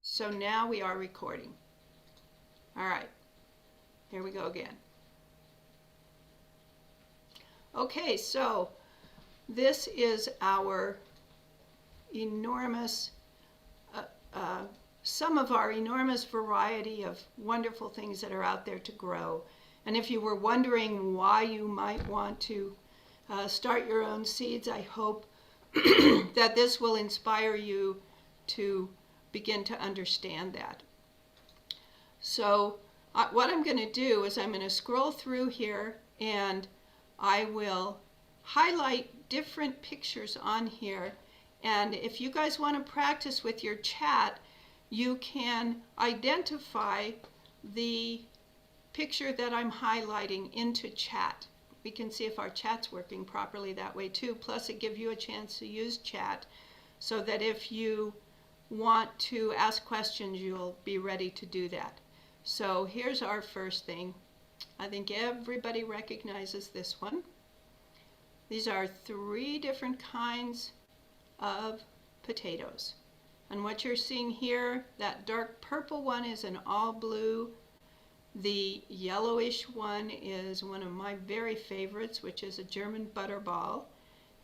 So now we are recording. All right, here we go again. Okay, so this is our enormous, uh, uh, some of our enormous variety of wonderful things that are out there to grow. And if you were wondering why you might want to start your own seeds, I hope that this will inspire you to begin to understand that. So what I'm going to do is I'm going to scroll through here and I will highlight different pictures on here. And if you guys want to practice with your chat, you can identify the picture that I'm highlighting into chat. We can see if our chat's working properly that way too. Plus it gives you a chance to use chat so that if you want to ask questions, you'll be ready to do that. So here's our first thing. I think everybody recognizes this one. These are 3 different kinds of potatoes. And what you're seeing here, that dark purple one is an all blue. The yellowish one is one of my very favorites, which is a German butterball.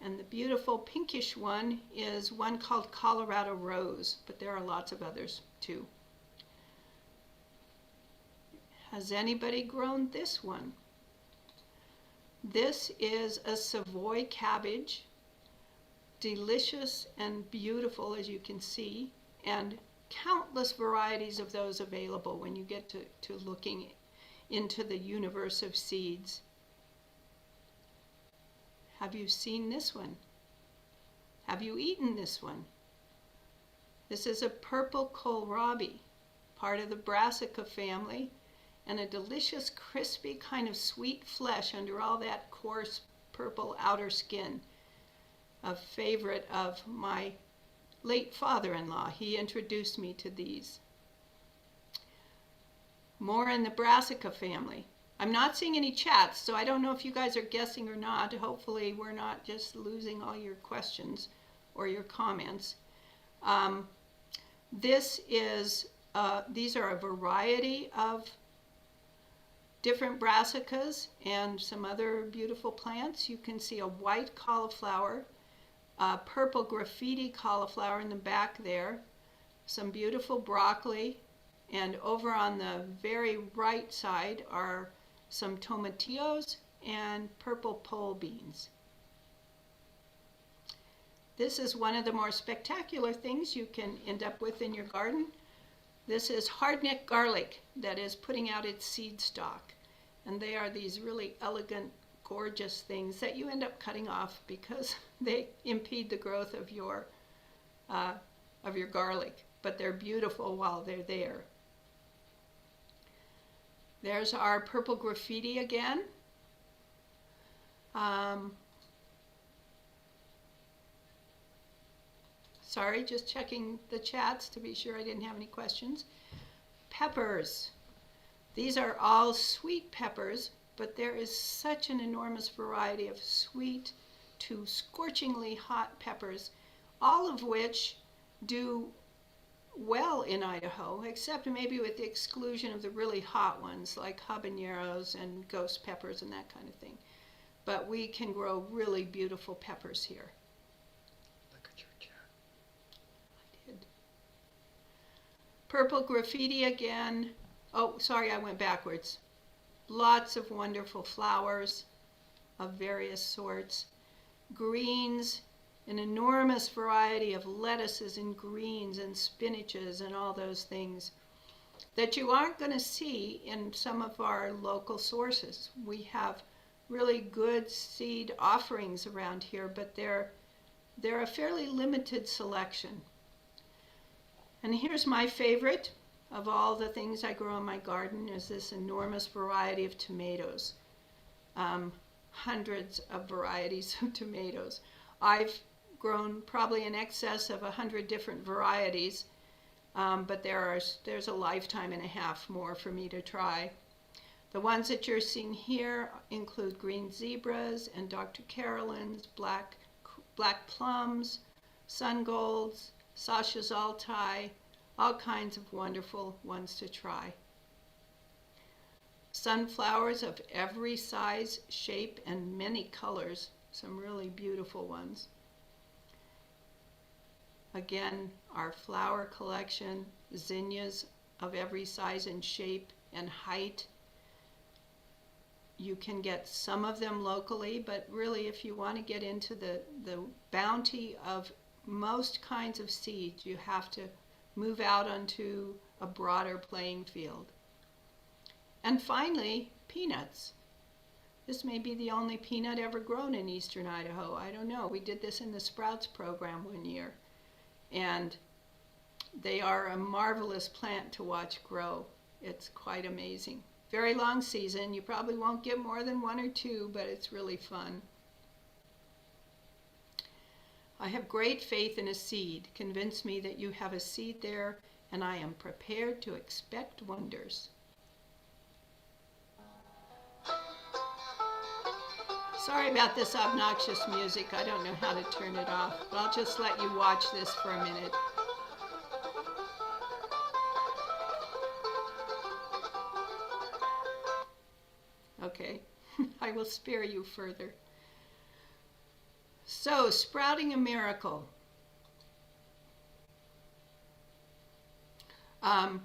And the beautiful pinkish one is one called Colorado Rose, but there are lots of others too. Has anybody grown this one? This is a Savoy cabbage, delicious and beautiful as you can see, and countless varieties of those available when you get to looking into the universe of seeds. Have you seen this one? Have you eaten this one? This is a purple kohlrabi, part of the brassica family, and a delicious, crispy, kind of sweet flesh under all that coarse purple outer skin. A favorite of my late father-in-law. He introduced me to these. More in the brassica family. I'm not seeing any chats, so I don't know if you guys are guessing or not. Hopefully we're not just losing all your questions or your comments. These are a variety of different brassicas and some other beautiful plants. You can see a white cauliflower, a purple graffiti cauliflower in the back there, some beautiful broccoli, and over on the very right side are some tomatillos and purple pole beans. This is one of the more spectacular things you can end up with in your garden. This is hardneck garlic that is putting out its seed stalk. And they are these really elegant, gorgeous things that you end up cutting off because they impede the growth of your garlic. But they're beautiful while they're there. There's our purple graffiti again. Sorry, just checking the chats to be sure I didn't have any questions. Peppers. These are all sweet peppers, but there is such an enormous variety of sweet to scorchingly hot peppers, all of which do well in Idaho, except maybe with the exclusion of the really hot ones like habaneros and ghost peppers and that kind of thing. But we can grow really beautiful peppers here. Look at your chat. I did. Purple graffiti again. Oh, sorry, I went backwards. Lots of wonderful flowers of various sorts. Greens, an enormous variety of lettuces and greens and spinaches and all those things that you aren't going to see in some of our local sources. We have really good seed offerings around here, but they're a fairly limited selection. And here's my favorite of all the things I grow in my garden is this enormous variety of tomatoes. Hundreds of varieties of tomatoes. I've grown probably in excess of 100 different varieties, but there's a lifetime and a half more for me to try. The ones that you're seeing here include green zebras and Dr. Carolyn's, black plums, sun golds, Sasha's Altai, all kinds of wonderful ones to try. Sunflowers of every size, shape, and many colors, some really beautiful ones. Again, our flower collection, zinnias of every size and shape and height. You can get some of them locally, but really if you want to get into the bounty of most kinds of seeds, you have to move out onto a broader playing field. And finally, peanuts. This may be the only peanut ever grown in eastern Idaho. I don't know. We did this in the Sprouts program one year. And they are a marvelous plant to watch grow. It's quite amazing. Very long season. You probably won't get more than one or two, but it's really fun. I have great faith in a seed. Convince me that you have a seed there, and I am prepared to expect wonders. Sorry about this obnoxious music. I don't know how to turn it off, but I'll just let you watch this for a minute. Okay, I will spare you further. So, sprouting a miracle. I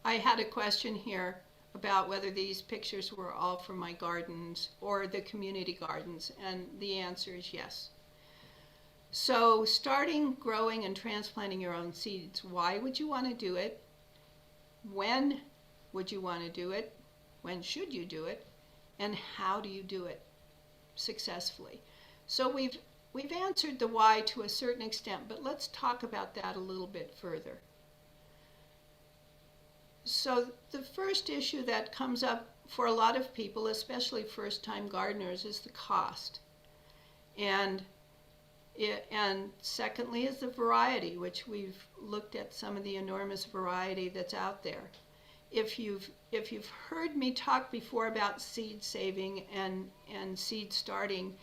had a question here about whether these pictures were all from my gardens or the community gardens, and the answer is yes. So starting, growing, and transplanting your own seeds, why would you want to do it? When would you want to do it? When should you do it? And how do you do it successfully? So we've answered the why to a certain extent, but let's talk about that a little bit further. So the first issue that comes up for a lot of people, especially first-time gardeners, is the cost. And secondly is the variety, which we've looked at some of the enormous variety that's out there. If you've heard me talk before about seed saving and seed starting,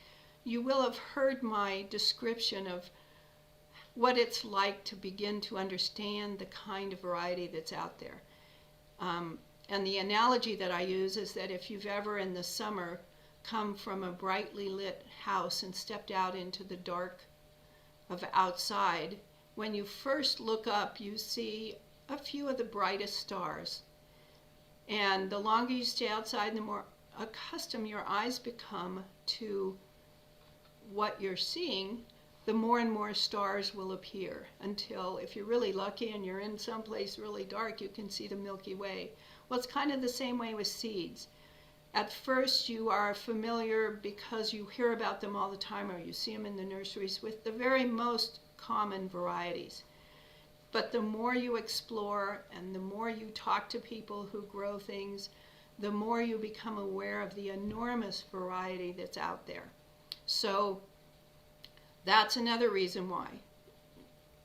you will have heard my description of what it's like to begin to understand the kind of variety that's out there. And the analogy that I use is that if you've ever in the summer come from a brightly lit house and stepped out into the dark of outside, when you first look up, you see a few of the brightest stars. And the longer you stay outside, the more accustomed your eyes become to what you're seeing, the more and more stars will appear until, if you're really lucky and you're in someplace really dark, you can see the Milky Way. Well, it's kind of the same way with seeds. At first, you are familiar because you hear about them all the time or you see them in the nurseries with the very most common varieties. But the more you explore and the more you talk to people who grow things, the more you become aware of the enormous variety that's out there. So that's another reason why.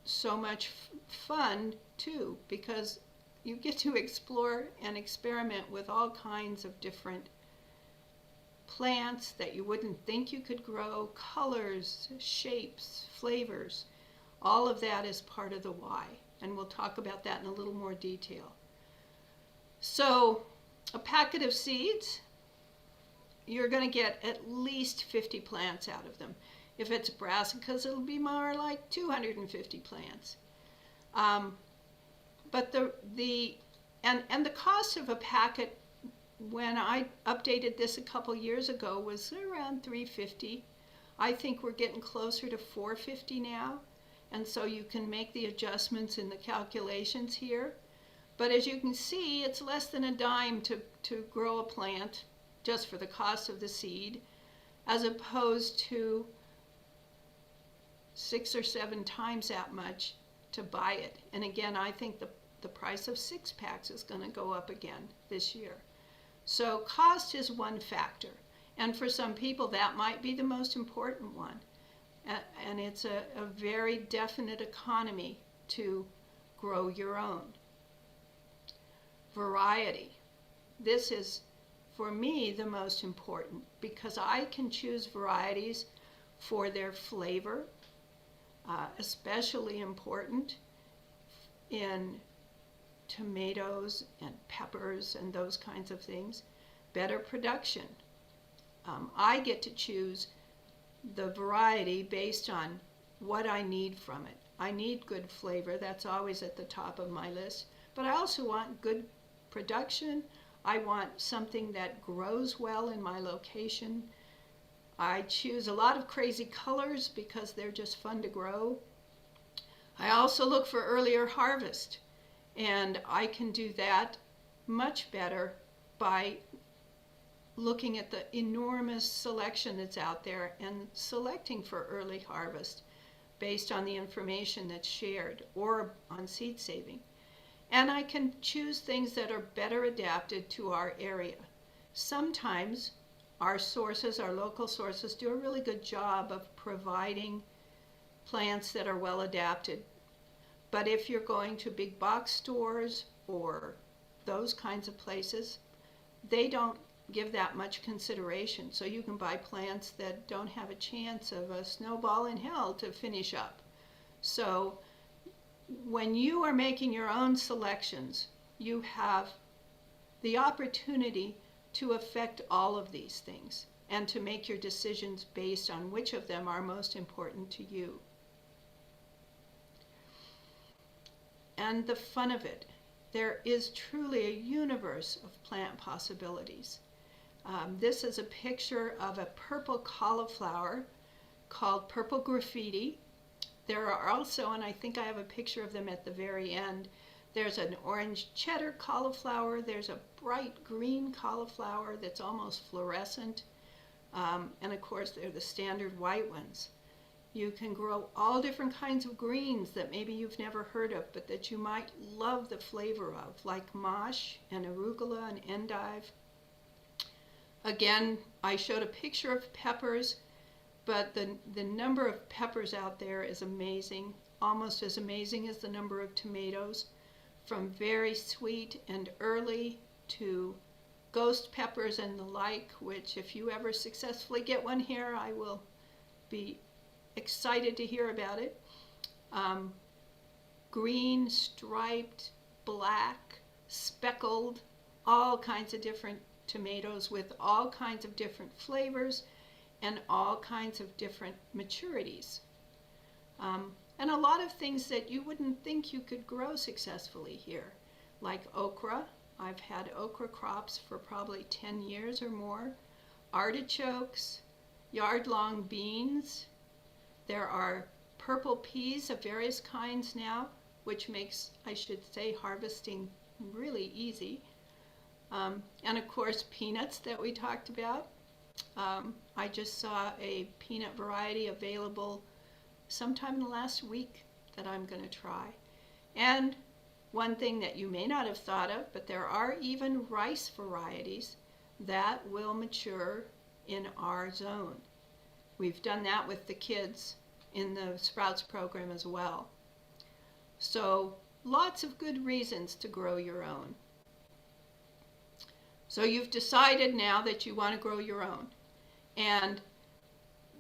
So much fun too, because you get to explore and experiment with all kinds of different plants that you wouldn't think you could grow, colors, shapes, flavors. All of that is part of the why, and we'll talk about that in a little more detail. So a packet of seeds, you're going to get at least 50 plants out of them. If it's brassicas, it'll be more like 250 plants. But the cost of a packet, when I updated this a couple years ago, was around $3.50. I think we're getting closer to $4.50 now, and so you can make the adjustments in the calculations here. But as you can see, it's less than a dime to grow a plant just for the cost of the seed, as opposed to 6 or 7 times that much to buy it. And again, I think the price of 6-packs is going to go up again this year. So cost is one factor. And for some people, that might be the most important one. And it's a very definite economy to grow your own. Variety. This is, for me, the most important because I can choose varieties for their flavor, especially important in tomatoes and peppers and those kinds of things. Better production. I get to choose the variety based on what I need from it. I need good flavor, that's always at the top of my list, but I also want good production. I want something that grows well in my location. I choose a lot of crazy colors because they're just fun to grow. I also look for earlier harvest, and I can do that much better by looking at the enormous selection that's out there and selecting for early harvest based on the information that's shared or on seed saving. And I can choose things that are better adapted to our area. Sometimes our sources, our local sources, do a really good job of providing plants that are well adapted. But if you're going to big box stores or those kinds of places, they don't give that much consideration. So you can buy plants that don't have a chance of a snowball in hell to finish up. So when you are making your own selections, you have the opportunity to affect all of these things and to make your decisions based on which of them are most important to you. And the fun of it, there is truly a universe of plant possibilities. This is a picture of a purple cauliflower called purple graffiti. There are also, and I think I have a picture of them at the very end, there's an orange cheddar cauliflower, there's a bright green cauliflower that's almost fluorescent, and of course they're the standard white ones. You can grow all different kinds of greens that maybe you've never heard of, but that you might love the flavor of, like mosh and arugula and endive. Again, I showed a picture of peppers, but the number of peppers out there is amazing, almost as amazing as the number of tomatoes, from very sweet and early to ghost peppers and the like, which if you ever successfully get one here, I will be excited to hear about it. Green, striped, black, speckled, all kinds of different tomatoes with all kinds of different flavors and all kinds of different maturities. And a lot of things that you wouldn't think you could grow successfully here, like okra. I've had okra crops for probably 10 years or more. Artichokes, yard-long beans. There are purple peas of various kinds now, which makes, I should say, harvesting really easy. And of course, peanuts that we talked about. I just saw a peanut variety available sometime in the last week that I'm going to try. And one thing that you may not have thought of, but there are even rice varieties that will mature in our zone. We've done that with the kids in the Sprouts program as well. So lots of good reasons to grow your own. So you've decided now that you want to grow your own. And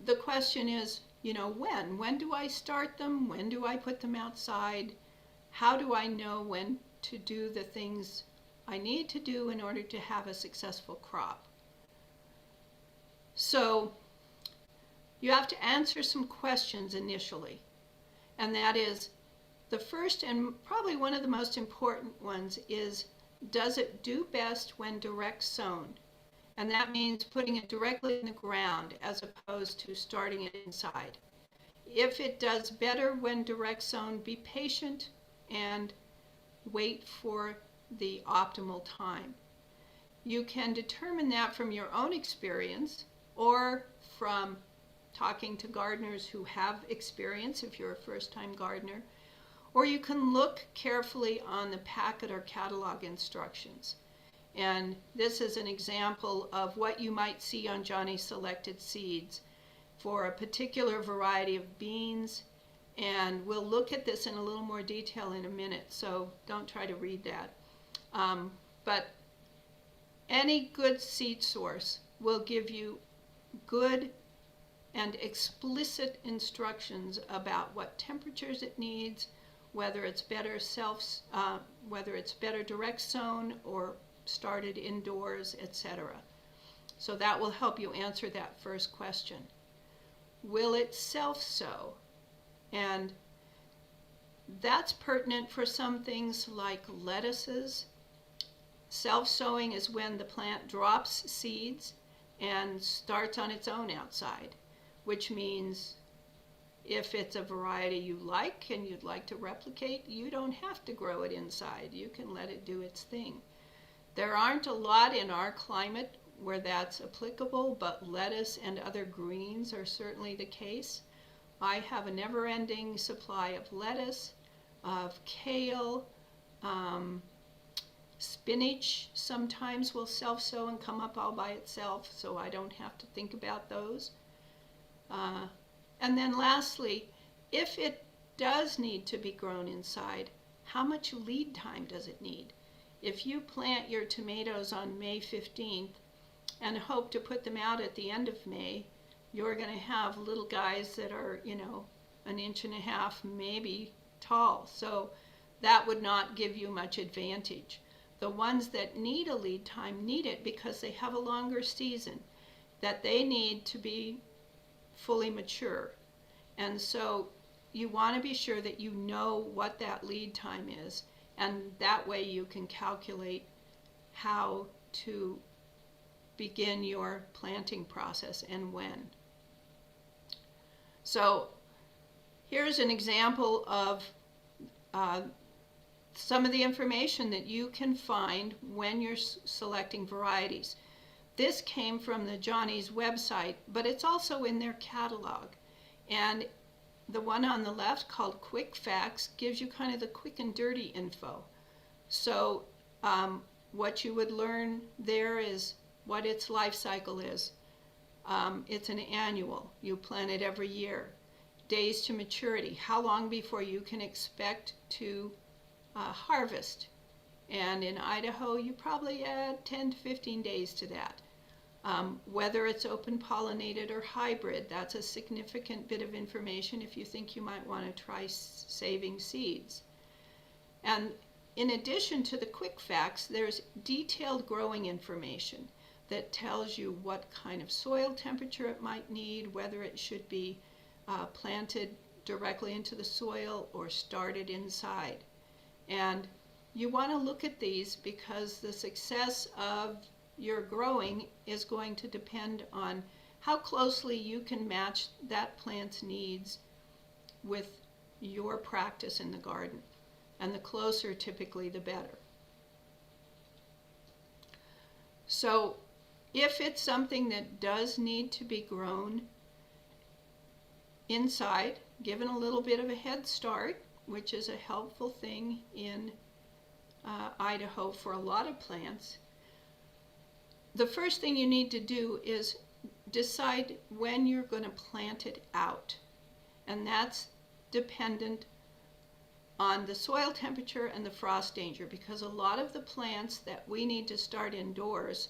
the question is, when? When do I start them? When do I put them outside? How do I know when to do the things I need to do in order to have a successful crop? So you have to answer some questions initially. And that is, the first and probably one of the most important ones is, does it do best when direct sown? And that means putting it directly in the ground as opposed to starting it inside. If it does better when direct sown, be patient and wait for the optimal time. You can determine that from your own experience or from talking to gardeners who have experience if you're a first-time gardener, or you can look carefully on the packet or catalog instructions. And this is an example of what you might see on Johnny's Selected Seeds for a particular variety of beans. And we'll look at this in a little more detail in a minute, so don't try to read that. But any good seed source will give you good and explicit instructions about what temperatures it needs, whether it's better direct sown or started indoors, etc. So that will help you answer that first question. Will it self-sow? And that's pertinent for some things like lettuces. Self-sowing is when the plant drops seeds and starts on its own outside, which means if it's a variety you like and you'd like to replicate, you don't have to grow it inside. You can let it do its thing. There aren't a lot in our climate where that's applicable, but lettuce and other greens are certainly the case. I have a never-ending supply of lettuce, of kale, spinach sometimes will self-sow and come up all by itself, so I don't have to think about those. And then lastly, if it does need to be grown inside, how much lead time does it need? If you plant your tomatoes on May 15th and hope to put them out at the end of May, you're going to have little guys that are, 1.5 inches maybe tall. So that would not give you much advantage. The ones that need a lead time need it because they have a longer season, that they need to be fully mature. And so you want to be sure that you know what that lead time is, and that way you can calculate how to begin your planting process and when. So here's an example of some of the information that you can find when you're selecting varieties. This came from the Johnny's website, but it's also in their catalog. And the one on the left, called Quick Facts, gives you kind of the quick and dirty info. So what you would learn there is what its life cycle is. It's an annual. You plant it every year. Days to maturity. How long before you can expect to harvest? And in Idaho, you probably add 10 to 15 days to that. Whether it's open pollinated or hybrid, that's a significant bit of information if you think you might want to try saving seeds. And in addition to the quick facts, there's detailed growing information that tells you what kind of soil temperature it might need, whether it should be planted directly into the soil or started inside. And you want to look at these because the success of your growing is going to depend on how closely you can match that plant's needs with your practice in the garden. And the closer, typically, the better. So if it's something that does need to be grown inside, given a little bit of a head start, which is a helpful thing in Idaho for a lot of plants, the first thing you need to do is decide when you're going to plant it out. And that's dependent on the soil temperature and the frost danger, because a lot of the plants that we need to start indoors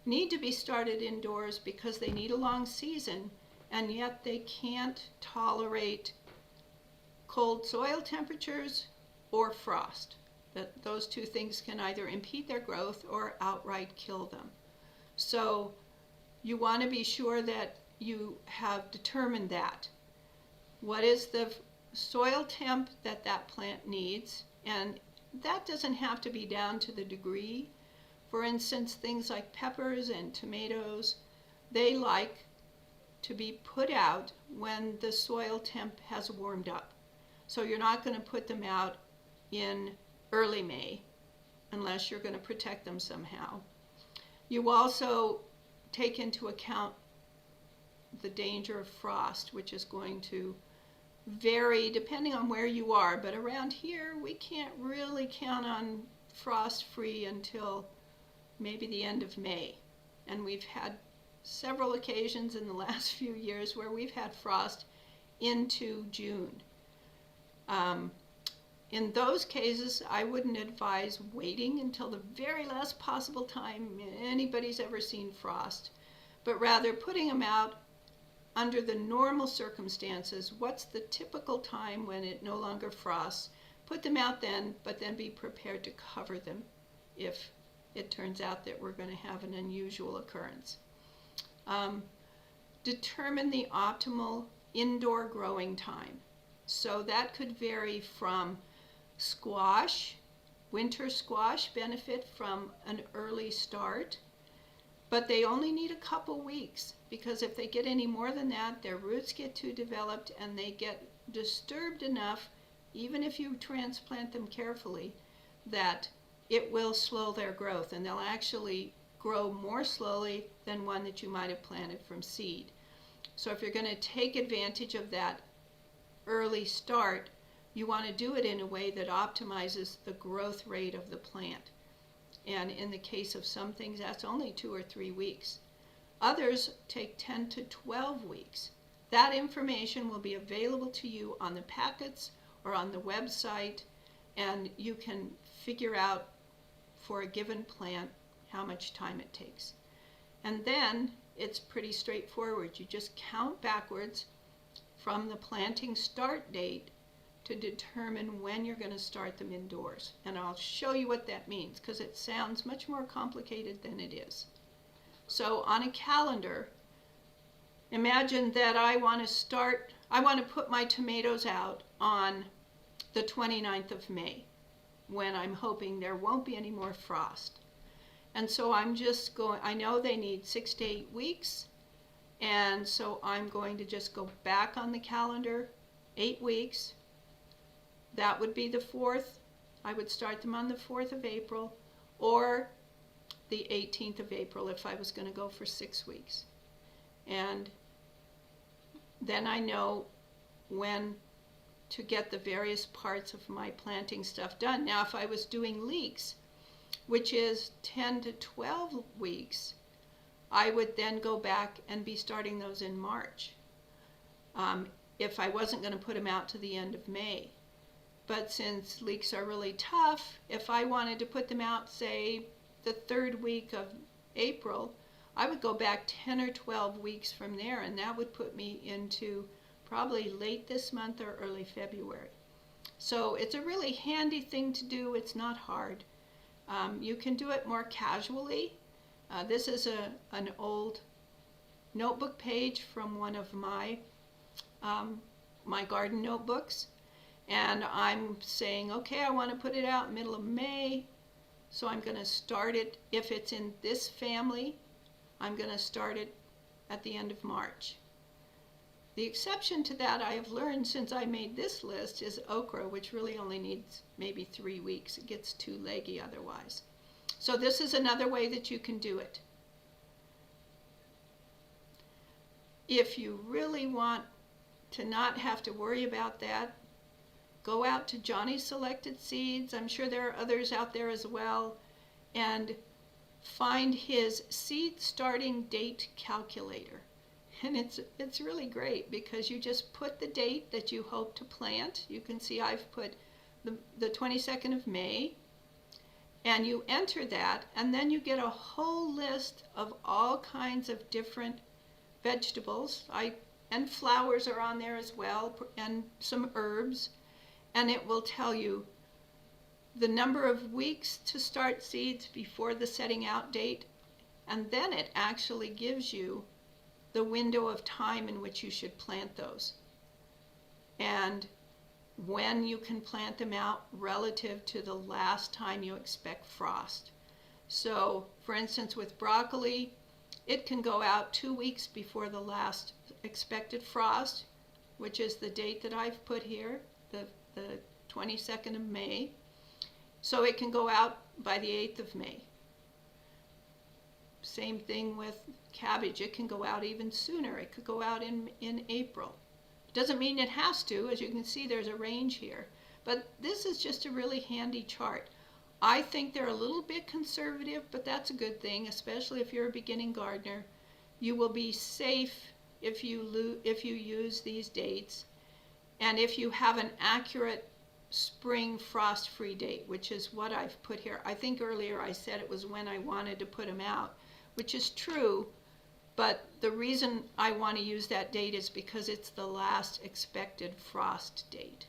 need to be started indoors because they need a long season, and yet they can't tolerate cold soil temperatures or frost. Those two things can either impede their growth or outright kill them. So you want to be sure that you have determined that. What is the soil temp that that plant needs? And that doesn't have to be down to the degree. For instance, things like peppers and tomatoes, they like to be put out when the soil temp has warmed up. So you're not going to put them out in early May unless you're going to protect them somehow. You also take into account the danger of frost, which is going to vary depending on where you are, but around here we can't really count on frost-free until maybe the end of May. And we've had several occasions in the last few years where we've had frost into June. In those cases, I wouldn't advise waiting until the very last possible time anybody's ever seen frost, but rather putting them out under the normal circumstances, what's the typical time when it no longer frosts? Put them out then, but then be prepared to cover them if it turns out that we're going to have an unusual occurrence. Determine the optimal indoor growing time. So that could vary from squash. Winter squash benefit from an early start, but they only need a couple weeks, because if they get any more than that, their roots get too developed and they get disturbed enough, even if you transplant them carefully, that it will slow their growth, and they'll actually grow more slowly than one that you might have planted from seed. So if you're going to take advantage of that early start, you want to do it in a way that optimizes the growth rate of the plant. And in the case of some things, that's only 2 or 3 weeks. Others take 10 to 12 weeks. That information will be available to you on the packets or on the website, and you can figure out for a given plant how much time it takes. And then it's pretty straightforward. You just count backwards from the planting start date to determine when you're going to start them indoors. And I'll show you what that means, because it sounds much more complicated than it is. So on a calendar, imagine that I want to put my tomatoes out on the 29th of May, when I'm hoping there won't be any more frost. And so I know they need 6 to 8 weeks, and so I'm going to just go back on the calendar 8 weeks. That would be the 4th. I would start them on the 4th of April, or the 18th of April if I was going to go for 6 weeks. And then I know when to get the various parts of my planting stuff done. Now, if I was doing leeks, which is 10 to 12 weeks, I would then go back and be starting those in March, if I wasn't going to put them out to the end of May. But since leeks are really tough, if I wanted to put them out, say, the 3rd week of April, I would go back 10 or 12 weeks from there, and that would put me into probably late this month or early February. So it's a really handy thing to do. It's not hard. You can do it more casually. This is an old notebook page from one of my garden notebooks. And I'm saying, okay, I want to put it out middle of May. So I'm going to start it, if it's in this family, I'm going to start it at the end of March. The exception to that I have learned since I made this list is okra, which really only needs maybe 3 weeks. It gets too leggy otherwise. So this is another way that you can do it. If you really want to not have to worry about that, go out to Johnny's Selected Seeds. I'm sure there are others out there as well. And find his seed starting date calculator. And it's really great, because you just put the date that you hope to plant. You can see I've put the 22nd of May, and you enter that, and then you get a whole list of all kinds of different vegetables. And flowers are on there as well, and some herbs, and it will tell you the number of weeks to start seeds before the setting out date, and then it actually gives you the window of time in which you should plant those, and when you can plant them out relative to the last time you expect frost. So, for instance, with broccoli, it can go out 2 weeks before the last expected frost, which is the date that I've put here, the 22nd of May. So it can go out by the 8th of May. Same thing with cabbage. It can go out even sooner. It could go out in April. Doesn't mean it has to. As you can see, there's a range here. But this is just a really handy chart. I think they're a little bit conservative, but that's a good thing, especially if you're a beginning gardener. You will be safe if you use these dates, and if you have an accurate spring frost-free date, which is what I've put here. I think earlier I said it was when I wanted to put them out, which is true, But the reason I want to use that date is because it's the last expected frost date.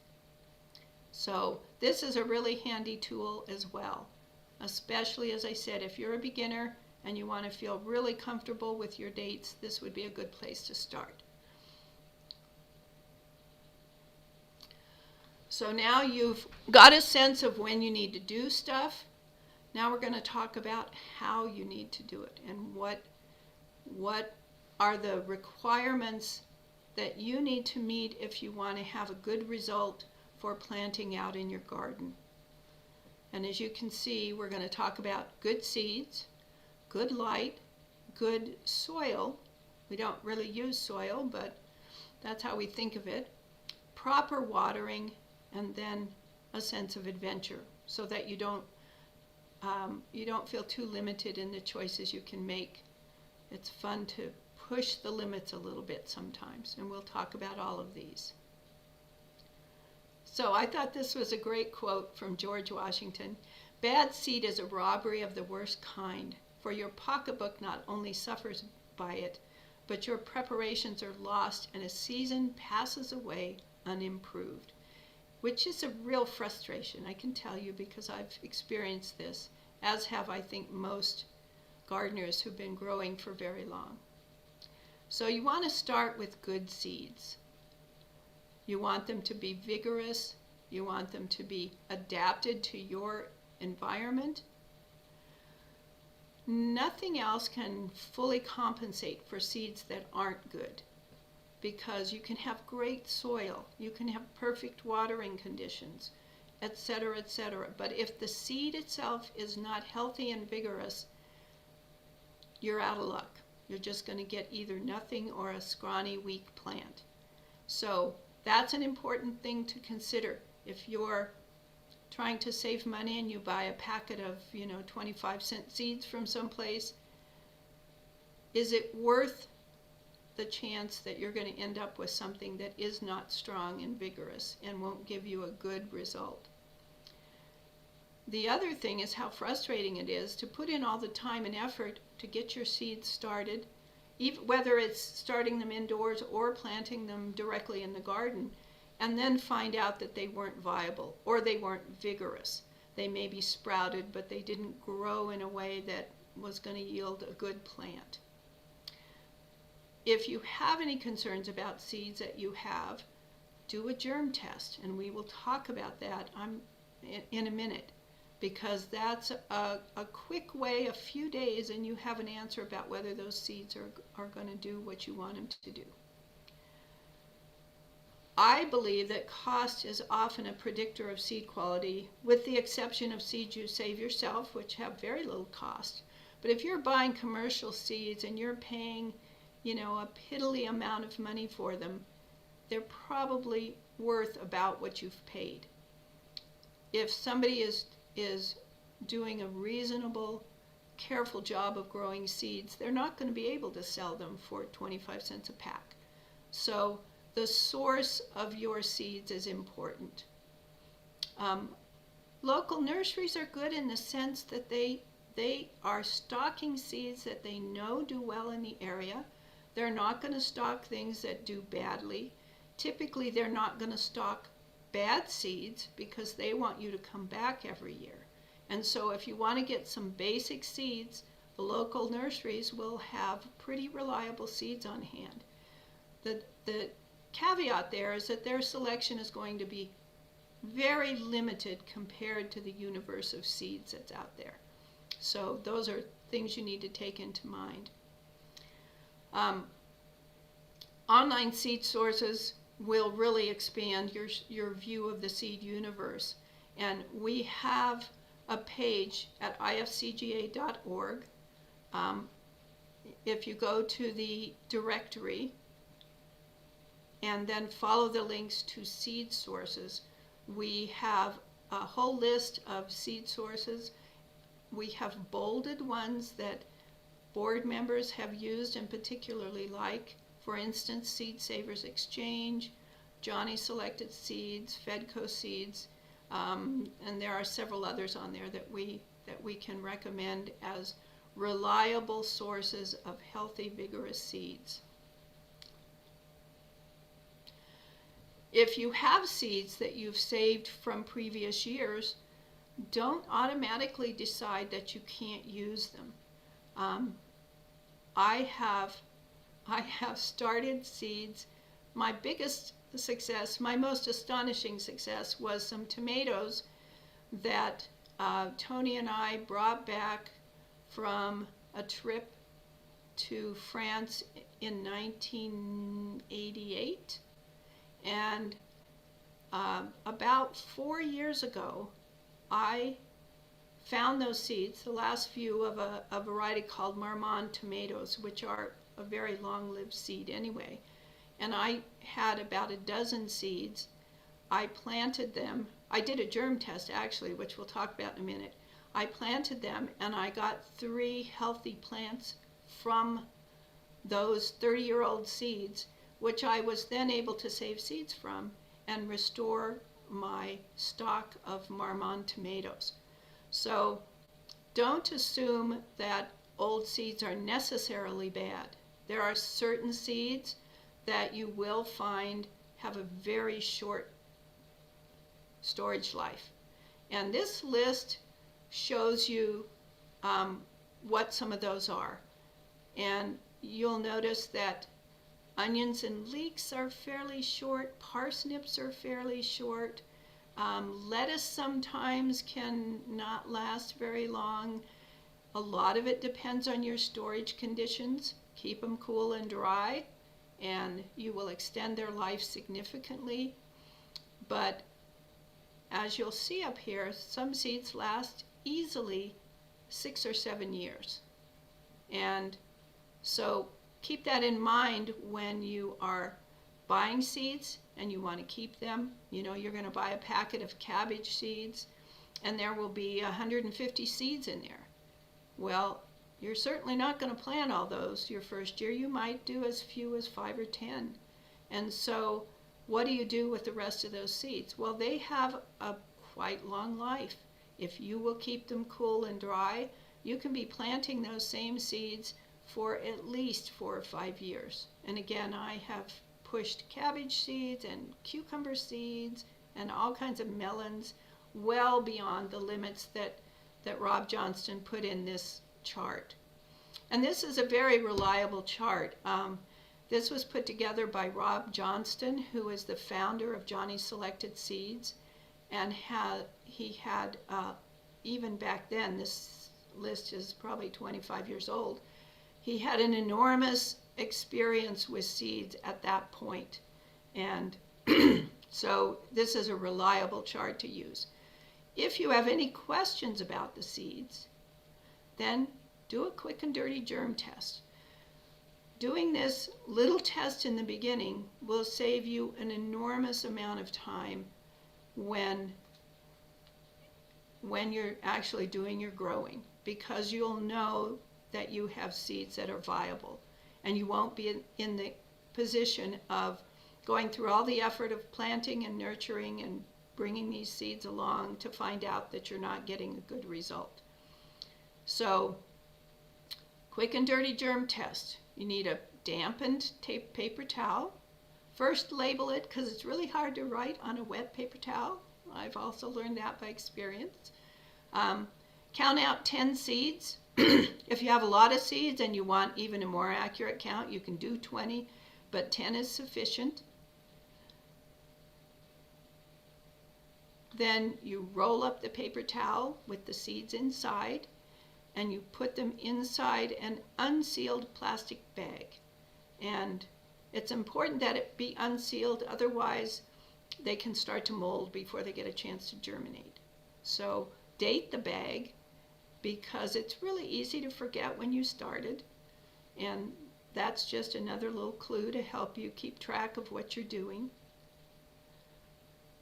So this is a really handy tool as well, especially, as I said, if you're a beginner and you want to feel really comfortable with your dates, this would be a good place to start. So now you've got a sense of when you need to do stuff. Now we're going to talk about how you need to do it and what are the requirements that you need to meet if you want to have a good result for planting out in your garden. And as you can see, we're going to talk about good seeds, good light, good soil. We don't really use soil, but that's how we think of it. Proper watering, and then a sense of adventure, so that you don't feel too limited in the choices you can make. It's fun to push the limits a little bit sometimes, and we'll talk about all of these. So I thought this was a great quote from George Washington. "Bad seed is a robbery of the worst kind, for your pocketbook not only suffers by it, but your preparations are lost and a season passes away unimproved," which is a real frustration, I can tell you, because I've experienced this, as have I think most gardeners who've been growing for very long. So you want to start with good seeds. You want them to be vigorous. You want them to be adapted to your environment. Nothing else can fully compensate for seeds that aren't good, because you can have great soil, you can have perfect watering conditions, etc., etc. But if the seed itself is not healthy and vigorous, you're out of luck. You're just going to get either nothing or a scrawny, weak plant. So that's an important thing to consider. If you're trying to save money and you buy a packet of 25-cent seeds from someplace, is it worth the chance that you're going to end up with something that is not strong and vigorous and won't give you a good result? The other thing is how frustrating it is to put in all the time and effort to get your seeds started, even whether it's starting them indoors or planting them directly in the garden, and then find out that they weren't viable or they weren't vigorous. They may be sprouted, but they didn't grow in a way that was going to yield a good plant. If you have any concerns about seeds that you have, do a germ test, and we will talk about that in a minute, because that's a quick way, a few days, and you have an answer about whether those seeds are going to do what you want them to do. I believe that cost is often a predictor of seed quality, with the exception of seeds you save yourself, which have very little cost. But if you're buying commercial seeds and you're paying, a piddly amount of money for them, they're probably worth about what you've paid. If somebody is doing a reasonable, careful job of growing seeds, they're not going to be able to sell them for 25 cents a pack. So the source of your seeds is important. Local nurseries are good in the sense that they are stocking seeds that they know do well in the area. They're not going to stock things that do badly. Typically, they're not going to stock bad seeds because they want you to come back every year. And so if you want to get some basic seeds, the local nurseries will have pretty reliable seeds on hand. The caveat there is that their selection is going to be very limited compared to the universe of seeds that's out there. So those are things you need to take into mind. Online seed sources will really expand your view of the seed universe. And we have a page at ifcga.org. If you go to the directory and then follow the links to seed sources, we have a whole list of seed sources. We have bolded ones that board members have used and particularly like. For instance, Seed Savers Exchange, Johnny Selected Seeds, Fedco Seeds, and there are several others on there that we can recommend as reliable sources of healthy, vigorous seeds. If you have seeds that you've saved from previous years, don't automatically decide that you can't use them. I have started seeds. My biggest success, my most astonishing success, was some tomatoes that Tony and I brought back from a trip to France in 1988. And about 4 years ago, I found those seeds, the last few of a variety called Marmande tomatoes, which are a very long-lived seed anyway. And I had about a dozen seeds. I planted them. I did a germ test, actually, which we'll talk about in a minute. I planted them, and I got 3 healthy plants from those 30-year-old seeds, which I was then able to save seeds from and restore my stock of Marmande tomatoes. So don't assume that old seeds are necessarily bad. There are certain seeds that you will find have a very short storage life. And this list shows you what some of those are. And you'll notice that onions and leeks are fairly short, parsnips are fairly short, lettuce sometimes can not last very long. A lot of it depends on your storage conditions. Keep them cool and dry, and you will extend their life significantly. But as you'll see up here, some seeds last easily 6 or 7 years. And so keep that in mind when you are buying seeds and you want to keep them. You know, you're going to buy a packet of cabbage seeds and there will be 150 seeds in there. Well, you're certainly not going to plant all those your first year. You might do as few as 5 or 10. And so what do you do with the rest of those seeds? Well, they have a quite long life. If you will keep them cool and dry, you can be planting those same seeds for at least 4 or 5 years. And again, I have pushed cabbage seeds and cucumber seeds and all kinds of melons well beyond the limits that Rob Johnston put in this chart. And this is a very reliable chart. This was put together by Rob Johnston, who is the founder of Johnny Selected Seeds, and he had even back then, this list is probably 25 years old, he had an enormous experience with seeds at that point. And so this is a reliable chart to use. If you have any questions about the seeds, then do a quick and dirty germ test. Doing this little test in the beginning will save you an enormous amount of time when you're actually doing your growing, because you'll know that you have seeds that are viable, and you won't be in the position of going through all the effort of planting and nurturing and bringing these seeds along to find out that you're not getting a good result. So, quick and dirty germ test. You need a dampened paper towel. First, label it, because it's really hard to write on a wet paper towel. I've also learned that by experience. Count out 10 seeds. If you have a lot of seeds and you want even a more accurate count, you can do 20, but 10 is sufficient. Then you roll up the paper towel with the seeds inside, and you put them inside an unsealed plastic bag. And it's important that it be unsealed, otherwise they can start to mold before they get a chance to germinate. So date the bag, because it's really easy to forget when you started, and that's just another little clue to help you keep track of what you're doing.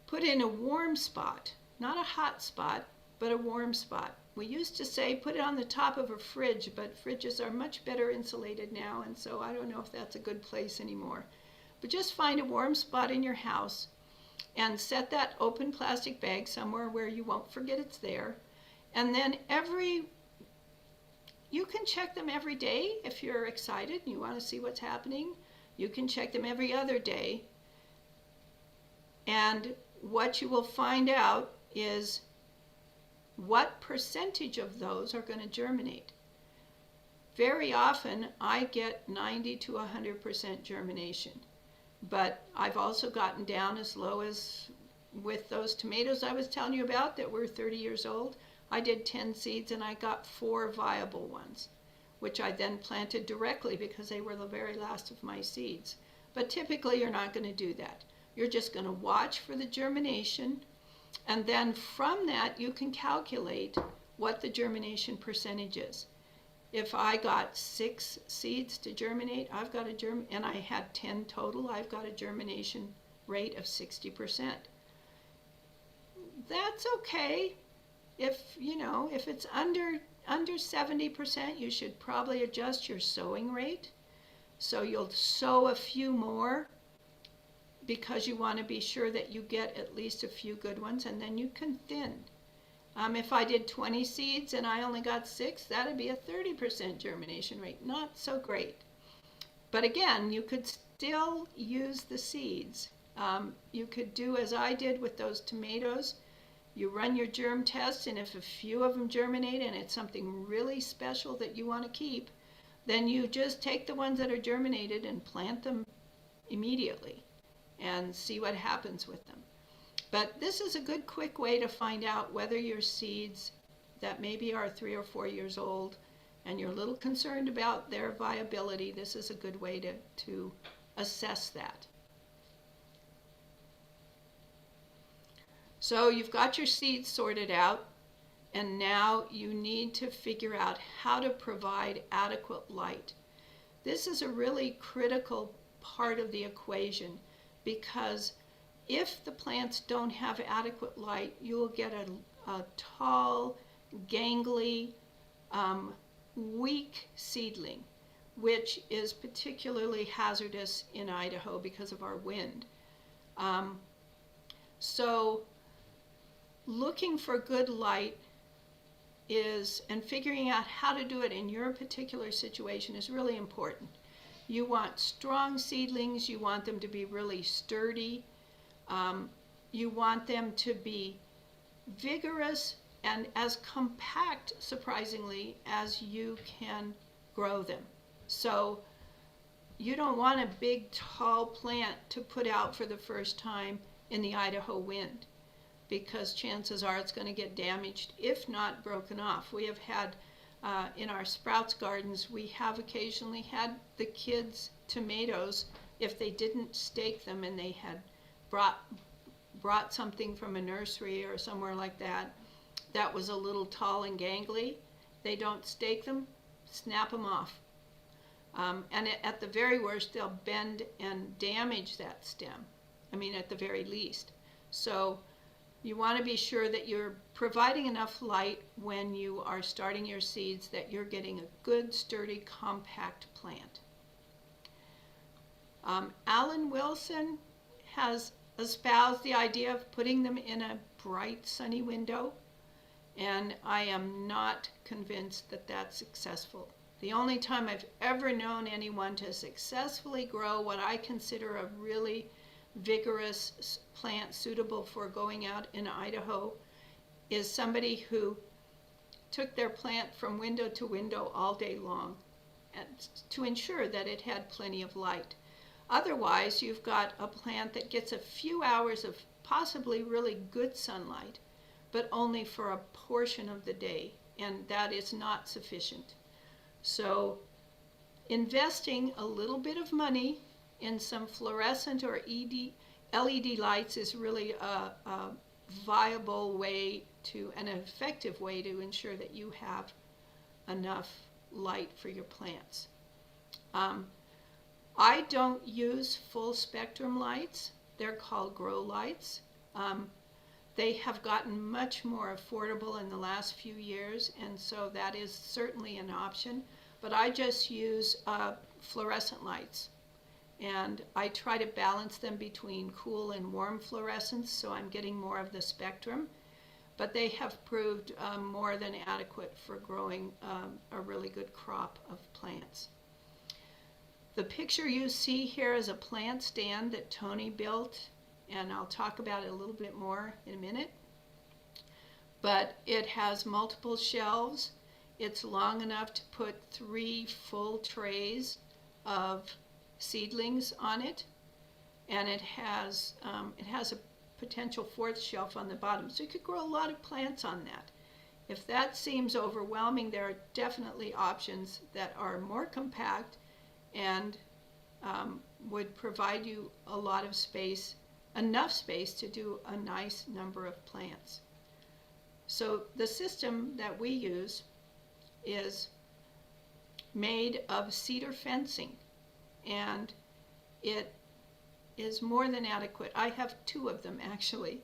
Put in a warm spot, not a hot spot, but a warm spot. We used to say put it on the top of a fridge, but fridges are much better insulated now, and so I don't know if that's a good place anymore. But just find a warm spot in your house and set that open plastic bag somewhere where you won't forget it's there. And then you can check them every day if you're excited and you want to see what's happening. You can check them every other day. And what you will find out is what percentage of those are going to germinate. Very often I get 90 to 100% germination, but I've also gotten down as low as with those tomatoes I was telling you about that were 30 years old. I did 10 seeds and I got 4 viable ones, which I then planted directly because they were the very last of my seeds. But typically you're not going to do that. You're just going to watch for the germination, and then from that you can calculate what the germination percentage is. If I got 6 seeds to germinate, I've got and I had 10 total, I've got a germination rate of 60%. That's okay. If it's under 70%, you should probably adjust your sowing rate. So you'll sow a few more because you want to be sure that you get at least a few good ones, and then you can thin. If I did 20 seeds and I only got 6, that'd be a 30% germination rate. Not so great. But again, you could still use the seeds. You could do as I did with those tomatoes. You run your germ test, and if a few of them germinate and it's something really special that you want to keep, then you just take the ones that are germinated and plant them immediately and see what happens with them. But this is a good quick way to find out whether your seeds that maybe are 3 or 4 years old and you're a little concerned about their viability, this is a good way to assess that. So you've got your seeds sorted out, and now you need to figure out how to provide adequate light. This is a really critical part of the equation, because if the plants don't have adequate light, you will get a tall, gangly, weak seedling, which is particularly hazardous in Idaho because of our wind. So looking for good light and figuring out how to do it in your particular situation is really important. You want strong seedlings, you want them to be really sturdy, you want them to be vigorous and as compact, surprisingly, as you can grow them. So you don't want a big tall plant to put out for the first time in the Idaho wind, because chances are it's going to get damaged, if not broken off. We have had, in our sprouts gardens, we have occasionally had the kids' tomatoes, if they didn't stake them and they had brought something from a nursery or somewhere like that was a little tall and gangly, they don't stake them, snap them off. And at the very worst, they'll bend and damage that stem. I mean, at the very least. So you want to be sure that you're providing enough light when you are starting your seeds that you're getting a good, sturdy, compact plant. Alan Wilson has espoused the idea of putting them in a bright, sunny window, and I am not convinced that that's successful. The only time I've ever known anyone to successfully grow what I consider a really vigorous plant suitable for going out in Idaho is somebody who took their plant from window to window all day long and to ensure that it had plenty of light. Otherwise, you've got a plant that gets a few hours of possibly really good sunlight, but only for a portion of the day, and that is not sufficient. So investing a little bit of money in some fluorescent or LED lights is really a viable way an effective way to ensure that you have enough light for your plants. I don't use full spectrum lights. They're called grow lights. They have gotten much more affordable in the last few years, and so that is certainly an option. But I just use fluorescent lights, and I try to balance them between cool and warm fluorescence, so I'm getting more of the spectrum. but they have proved more than adequate for growing a really good crop of plants. The picture you see here is a plant stand that Tony built, and I'll talk about it a little bit more in a minute. But it has multiple shelves. It's long enough to put 3 full trays of seedlings on it, and it has a potential 4th shelf on the bottom, so you could grow a lot of plants on that. If that seems overwhelming, there are definitely options that are more compact and would provide you a lot of space, enough space to do a nice number of plants. So the system that we use is made of cedar fencing, and it is more than adequate. I have 2 of them actually,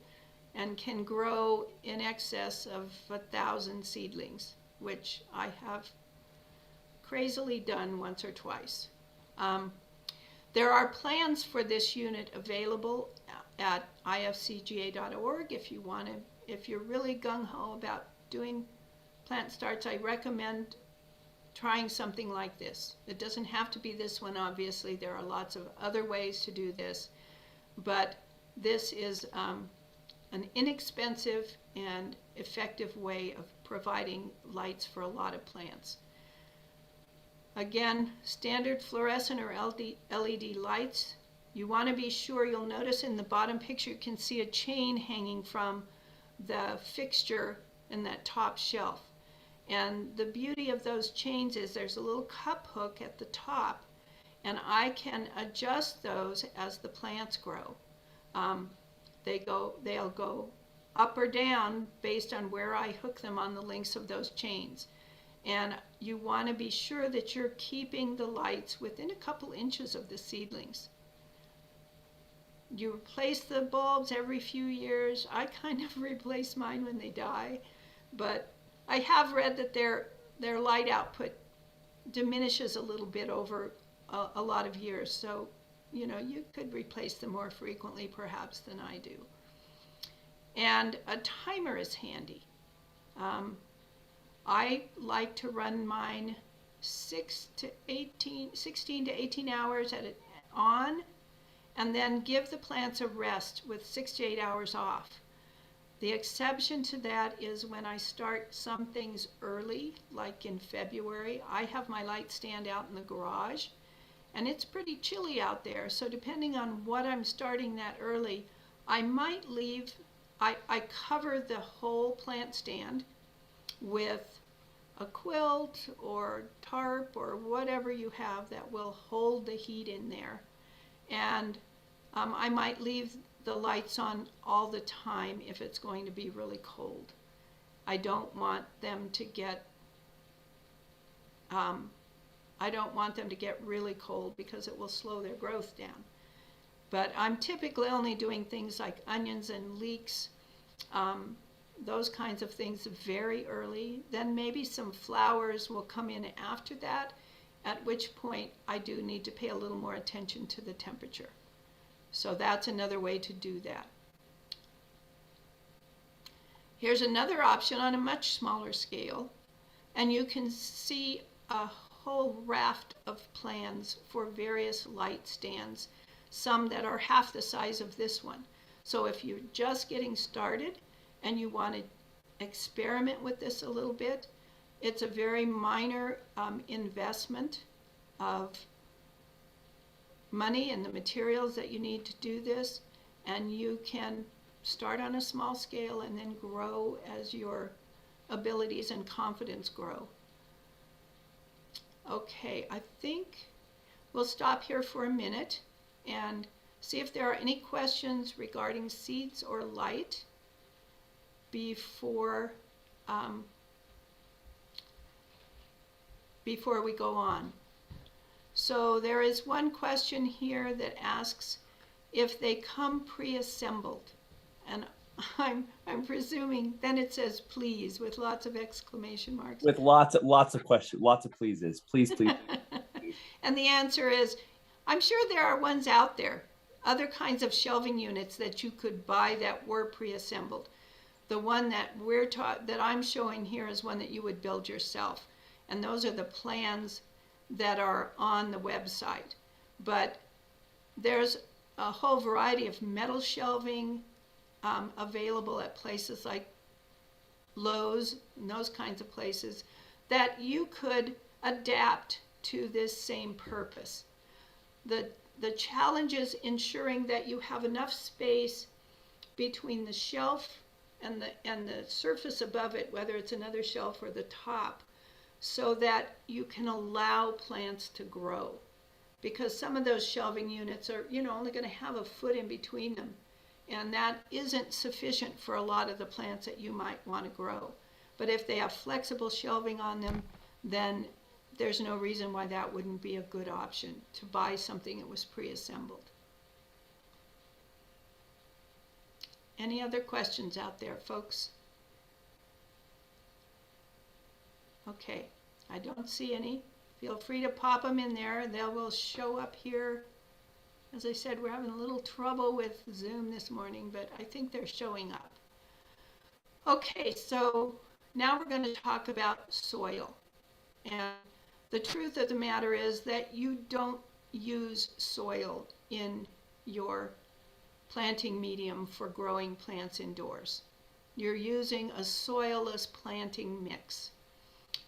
and can grow in excess of 1,000 seedlings, which I have crazily done once or twice. There are plans for this unit available at IFCGA.org if you're really gung-ho about doing plant starts. I recommend trying something like this. It doesn't have to be this one, obviously. There are lots of other ways to do this, but this is an inexpensive and effective way of providing lights for a lot of plants. Again, standard fluorescent or LED lights. You want to be sure, you'll notice in the bottom picture you can see a chain hanging from the fixture in that top shelf. And the beauty of those chains is there's a little cup hook at the top, and I can adjust those as the plants grow. They'll go up or down based on where I hook them on the links of those chains. And you want to be sure that you're keeping the lights within a couple inches of the seedlings. You replace the bulbs every few years. I kind of replace mine when they die, but I have read that their light output diminishes a little bit over a lot of years, so you could replace them more frequently perhaps than I do. And a timer is handy. I like to run mine 16 to 18 hours on, and then give the plants a rest with 6 to 8 hours off. The exception to that is when I start some things early, like in February. I have my light stand out in the garage, and it's pretty chilly out there, so depending on what I'm starting that early, I might leave, I cover the whole plant stand with a quilt or tarp or whatever you have that will hold the heat in there. And I might leave the lights on all the time if it's going to be really cold. I don't want them to get really cold because it will slow their growth down. But I'm typically only doing things like onions and leeks, those kinds of things very early. Then maybe some flowers will come in after that, at which point I do need to pay a little more attention to the temperature. So that's another way to do that. Here's another option on a much smaller scale, and you can see a whole raft of plans for various light stands, some that are half the size of this one. So if you're just getting started and you want to experiment with this a little bit, it's a very minor investment of money and the materials that you need to do this, and you can start on a small scale and then grow as your abilities and confidence grow. Okay, I think we'll stop here for a minute and see if there are any questions regarding seeds or light before we go on. So there is one question here that asks if they come pre-assembled, and I'm presuming then it says please with lots of exclamation marks. With lots of questions, lots of pleases. Please. And the answer is, I'm sure there are ones out there, other kinds of shelving units that you could buy that were pre-assembled. The one that that I'm showing here is one that you would build yourself. And those are the plans that are on the website. But there's a whole variety of metal shelving available at places like Lowe's and those kinds of places that you could adapt to this same purpose. The challenge is ensuring that you have enough space between the shelf and the surface above it, whether it's another shelf or the top, so that you can allow plants to grow. Because some of those shelving units are, only going to have a foot in between them. And that isn't sufficient for a lot of the plants that you might want to grow. But if they have flexible shelving on them, then there's no reason why that wouldn't be a good option to buy something that was pre-assembled. Any other questions out there, folks? Okay, I don't see any. Feel free to pop them in there. They will show up here. As I said, we're having a little trouble with Zoom this morning, but I think they're showing up. Okay, so now we're going to talk about soil. And the truth of the matter is that you don't use soil in your planting medium for growing plants indoors. You're using a soilless planting mix.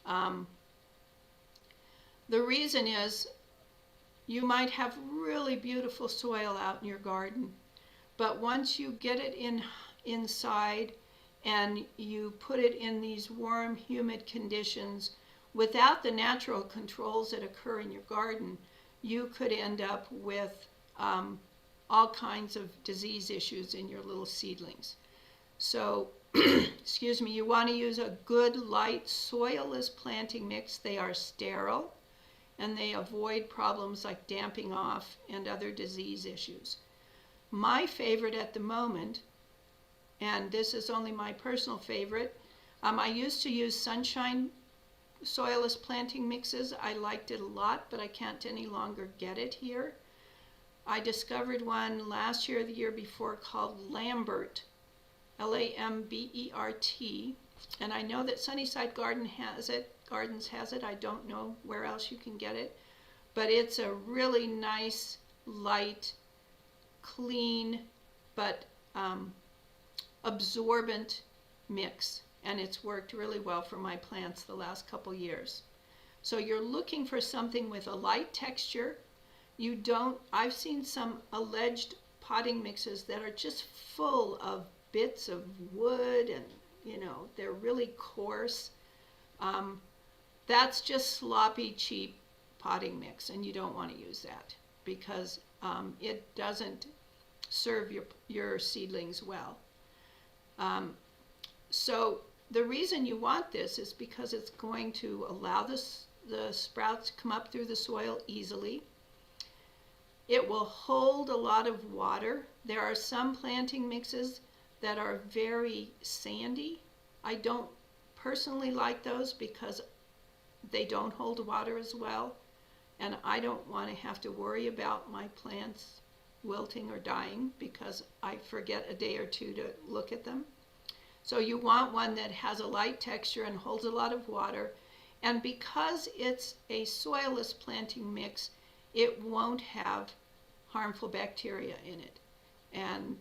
The reason is you might have really beautiful soil out in your garden, but once you get it inside and you put it in these warm, humid conditions without the natural controls that occur in your garden, you could end up with all kinds of disease issues in your little seedlings. So, excuse me, you want to use a good, light, soilless planting mix. They are sterile, and they avoid problems like damping off and other disease issues. My favorite at the moment, and this is only my personal favorite, I used to use Sunshine soilless planting mixes. I liked it a lot, but I can't any longer get it here. I discovered one last year or the year before called Lambert, Lambert, and I know that Sunnyside Gardens has it. I don't know where else you can get it, but it's a really nice, light, clean, but absorbent mix, and it's worked really well for my plants the last couple years. So you're looking for something with a light texture. I've seen some alleged potting mixes that are just full of bits of wood and, they're really coarse. That's just sloppy, cheap potting mix, and you don't want to use that because it doesn't serve your seedlings well. So the reason you want this is because it's going to allow the sprouts to come up through the soil easily. It will hold a lot of water. There are some planting mixes that are very sandy. I don't personally like those because they don't hold water as well, and I don't want to have to worry about my plants wilting or dying because I forget a day or two to look at them. So you want one that has a light texture and holds a lot of water, and because it's a soilless planting mix, it won't have harmful bacteria in it, and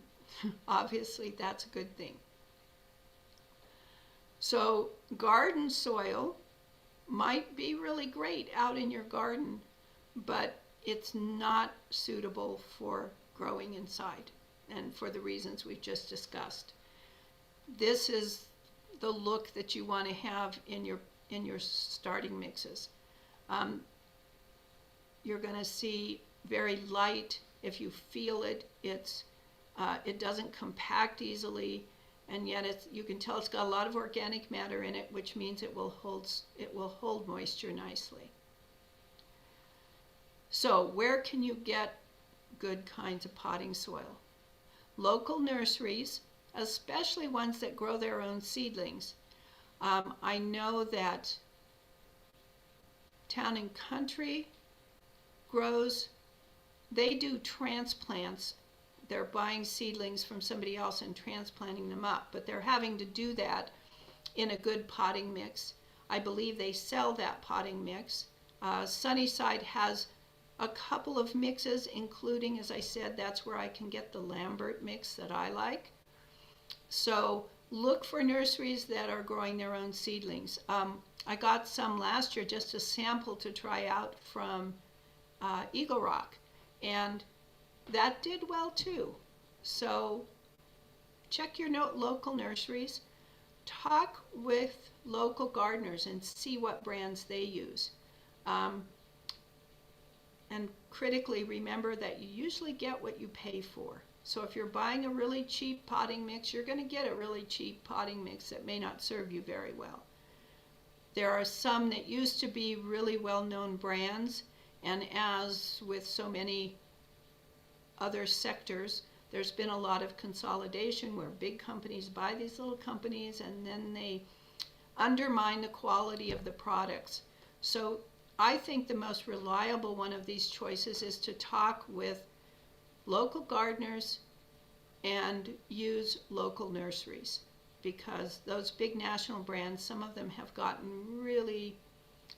obviously that's a good thing. So garden soil might be really great out in your garden, but it's not suitable for growing inside, and for the reasons we've just discussed. This is the look that you want to have in your starting mixes. You're going to see very light. If you feel it, it doesn't compact easily, and yet you can tell it's got a lot of organic matter in it, which means it will hold moisture nicely. So where can you get good kinds of potting soil? Local nurseries, especially ones that grow their own seedlings. I know that Town and Country they do transplants they're buying seedlings from somebody else and transplanting them up, but they're having to do that in a good potting mix. I believe they sell that potting mix. Sunnyside has a couple of mixes, including, as I said, that's where I can get the Lambert mix that I like. So look for nurseries that are growing their own seedlings. I got some last year, just a sample to try out from Eagle Rock, and that did well too. So check your local nurseries, talk with local gardeners and see what brands they use. And critically remember that you usually get what you pay for. So if you're buying a really cheap potting mix, you're going to get a really cheap potting mix that may not serve you very well. There are some that used to be really well-known brands, and as with so many other sectors, there's been a lot of consolidation where big companies buy these little companies and then they undermine the quality of the products. So I think the most reliable one of these choices is to talk with local gardeners and use local nurseries, because those big national brands, some of them have gotten really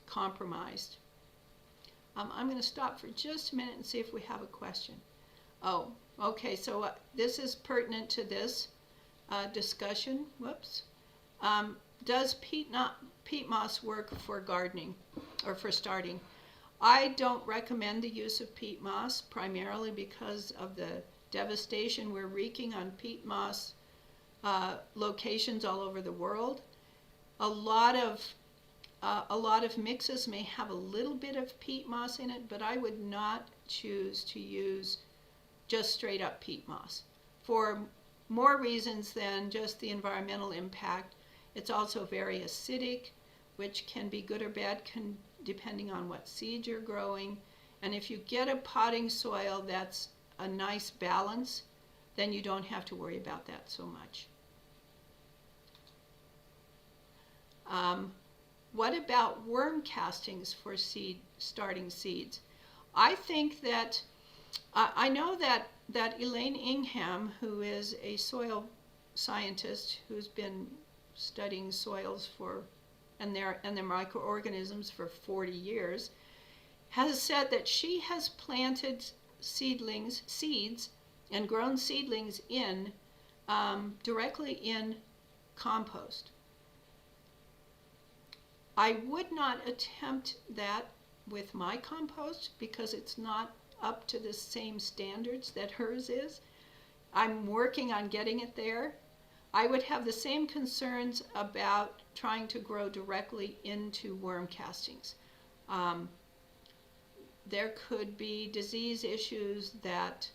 compromised. I'm going to stop for just a minute and see if we have a question. Oh, okay, so this is pertinent to this discussion. Whoops. Does peat moss work for gardening or for starting? I don't recommend the use of peat moss, primarily because of the devastation we're wreaking on peat moss locations all over the world. A lot of mixes may have a little bit of peat moss in it, but I would not choose to use just straight up peat moss for more reasons than just the environmental impact. It's also very acidic, which can be good or bad depending on what seed you're growing. And if you get a potting soil that's a nice balance, then you don't have to worry about that so much. What about worm castings for starting seeds? I think that I know that Elaine Ingham, who is a soil scientist who's been studying soils and their microorganisms for 40 years, has said that she has planted seeds and grown seedlings directly in compost. I would not attempt that with my compost because it's not up to the same standards that hers is. I'm working on getting it there. I would have the same concerns about trying to grow directly into worm castings. There could be disease issues that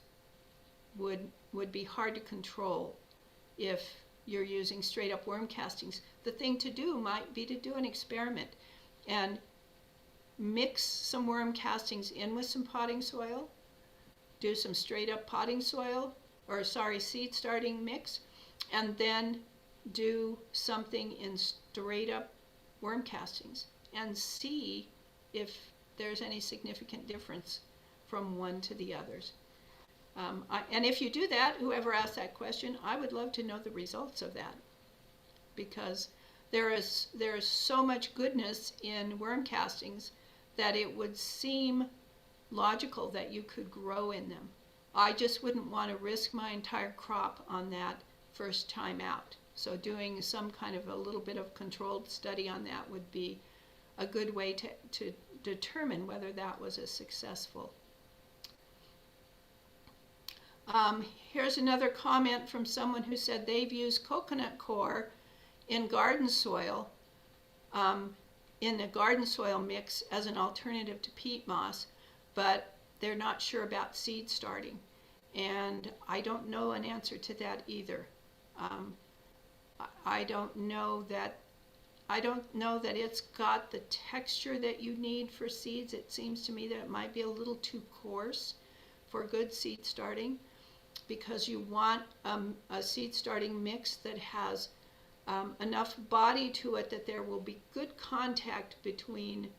would be hard to control if you're using straight up worm castings. The thing to do might be to do an experiment and mix some worm castings in with some potting soil, do some straight up potting soil, seed starting mix, and then do something in straight up worm castings and see if there's any significant difference from one to the others. And if you do that, whoever asked that question, I would love to know the results of that, because there is so much goodness in worm castings that it would seem logical that you could grow in them. I just wouldn't want to risk my entire crop on that first time out. So doing some kind of a little bit of controlled study on that would be a good way to determine whether that was a successful. Here's another comment from someone who said they've used coconut coir in garden soil, in a garden soil mix as an alternative to peat moss, but they're not sure about seed starting. And I don't know an answer to that either. I don't know that it's got the texture that you need for seeds. It seems to me that it might be a little too coarse for good seed starting, because you want a seed starting mix that has enough body to it that there will be good contact between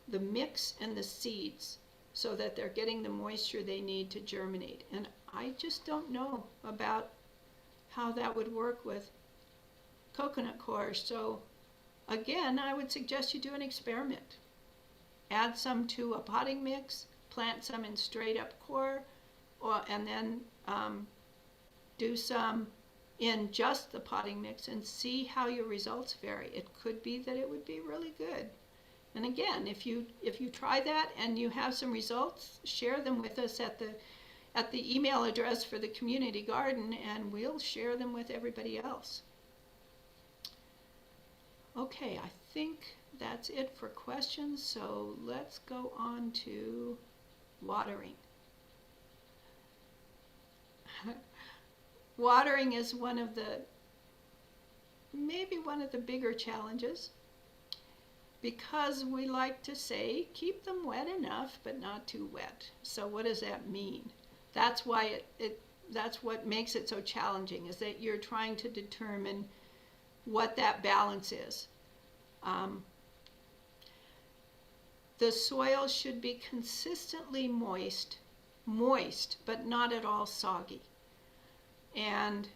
the mix and the seeds so that they're getting the moisture they need to germinate. And I just don't know about how that would work with coconut coir. So again, I would suggest you do an experiment. Add some to a potting mix, plant some in straight up coir, and then do some in just the potting mix and see how your results vary. It could be that it would be really good. And again, if you try that and you have some results, share them with us at the email address for the community garden, and we'll share them with everybody else. Okay, I think that's it for questions, so let's go on to watering. Watering is maybe one of the bigger challenges, because we like to say keep them wet enough but not too wet. So what does that mean? That's why that's what makes it so challenging, is that you're trying to determine what that balance is. The soil should be consistently moist, but not at all soggy. And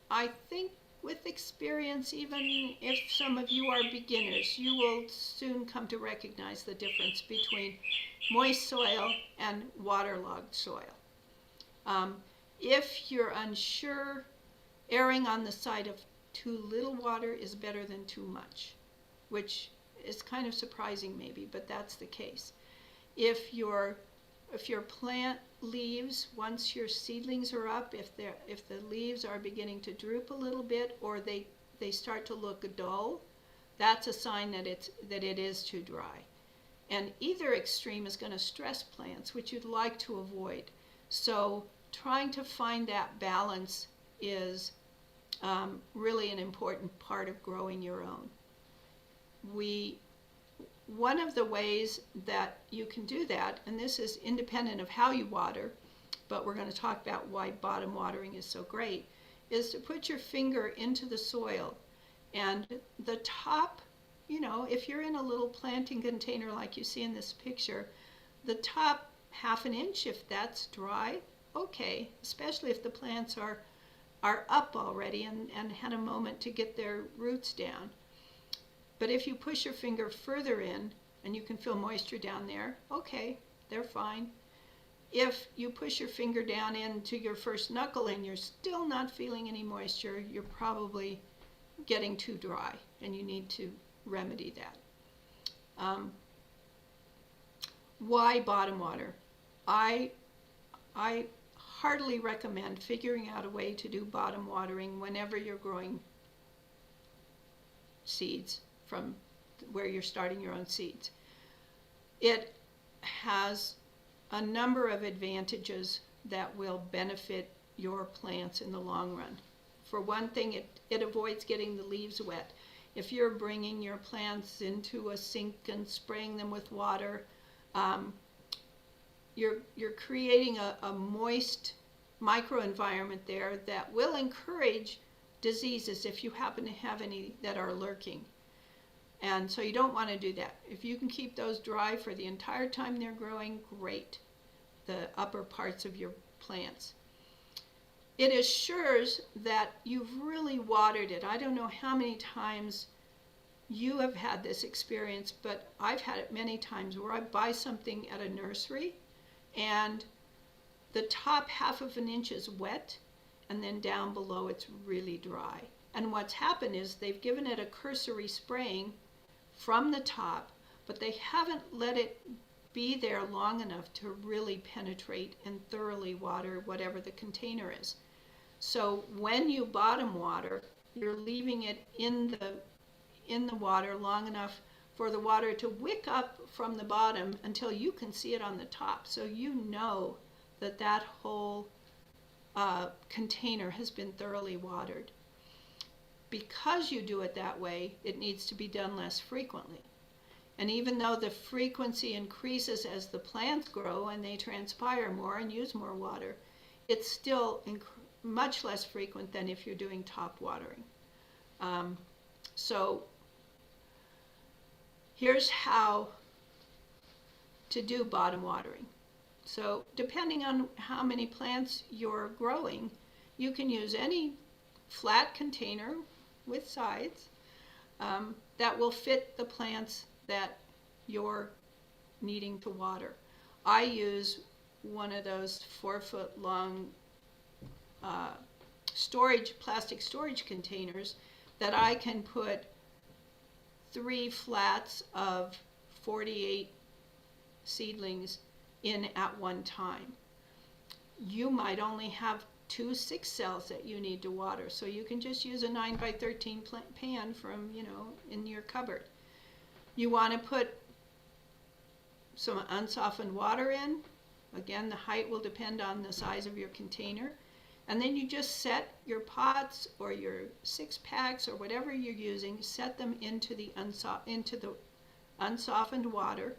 I think with experience, even if some of you are beginners, you will soon come to recognize the difference between moist soil and waterlogged soil. If you're unsure, erring on the side of too little water is better than too much, which is kind of surprising maybe, but that's the case. If your plant leaves, once your seedlings are up, if the leaves are beginning to droop a little bit, or they start to look dull, that's a sign that it is too dry. And either extreme is going to stress plants, which you'd like to avoid. So trying to find that balance is really an important part of growing your own. One of the ways that you can do that, and this is independent of how you water, but we're going to talk about why bottom watering is so great, is to put your finger into the soil, and the top, if you're in a little planting container like you see in this picture, the top half an inch, if that's dry, okay, especially if the plants are up already and had a moment to get their roots down. But if you push your finger further in and you can feel moisture down there, okay, they're fine. If you push your finger down into your first knuckle and you're still not feeling any moisture, you're probably getting too dry and you need to remedy that. Why bottom water? I heartily recommend figuring out a way to do bottom watering whenever you're growing seeds from where you're starting your own seeds. It has a number of advantages that will benefit your plants in the long run. For one thing, it avoids getting the leaves wet. If you're bringing your plants into a sink and spraying them with water, you're creating a moist microenvironment there that will encourage diseases if you happen to have any that are lurking. And so you don't want to do that. If you can keep those dry for the entire time they're growing, great, the upper parts of your plants. It assures that you've really watered it. I don't know how many times you have had this experience, but I've had it many times where I buy something at a nursery and the top half of an inch is wet, and then down below it's really dry. And what's happened is they've given it a cursory spraying from the top, but they haven't let it be there long enough to really penetrate and thoroughly water whatever the container is. So when you bottom water, you're leaving it in the water long enough for the water to wick up from the bottom until you can see it on the top. So you know that whole container has been thoroughly watered. Because you do it that way, it needs to be done less frequently. And even though the frequency increases as the plants grow and they transpire more and use more water, it's still much less frequent than if you're doing top watering. So here's how to do bottom watering. So depending on how many plants you're growing, you can use any flat container with sides that will fit the plants that you're needing to water. I use one of those 4-foot long plastic storage containers that I can put 3 flats of 48 seedlings in at one time. You might only have 2 6 cells that you need to water, so you can just use a 9 by 13 pan from, in your cupboard. You want to put some unsoftened water in. Again, the height will depend on the size of your container. And then you just set your pots or your 6-packs or whatever you're using, set them into the unsoftened water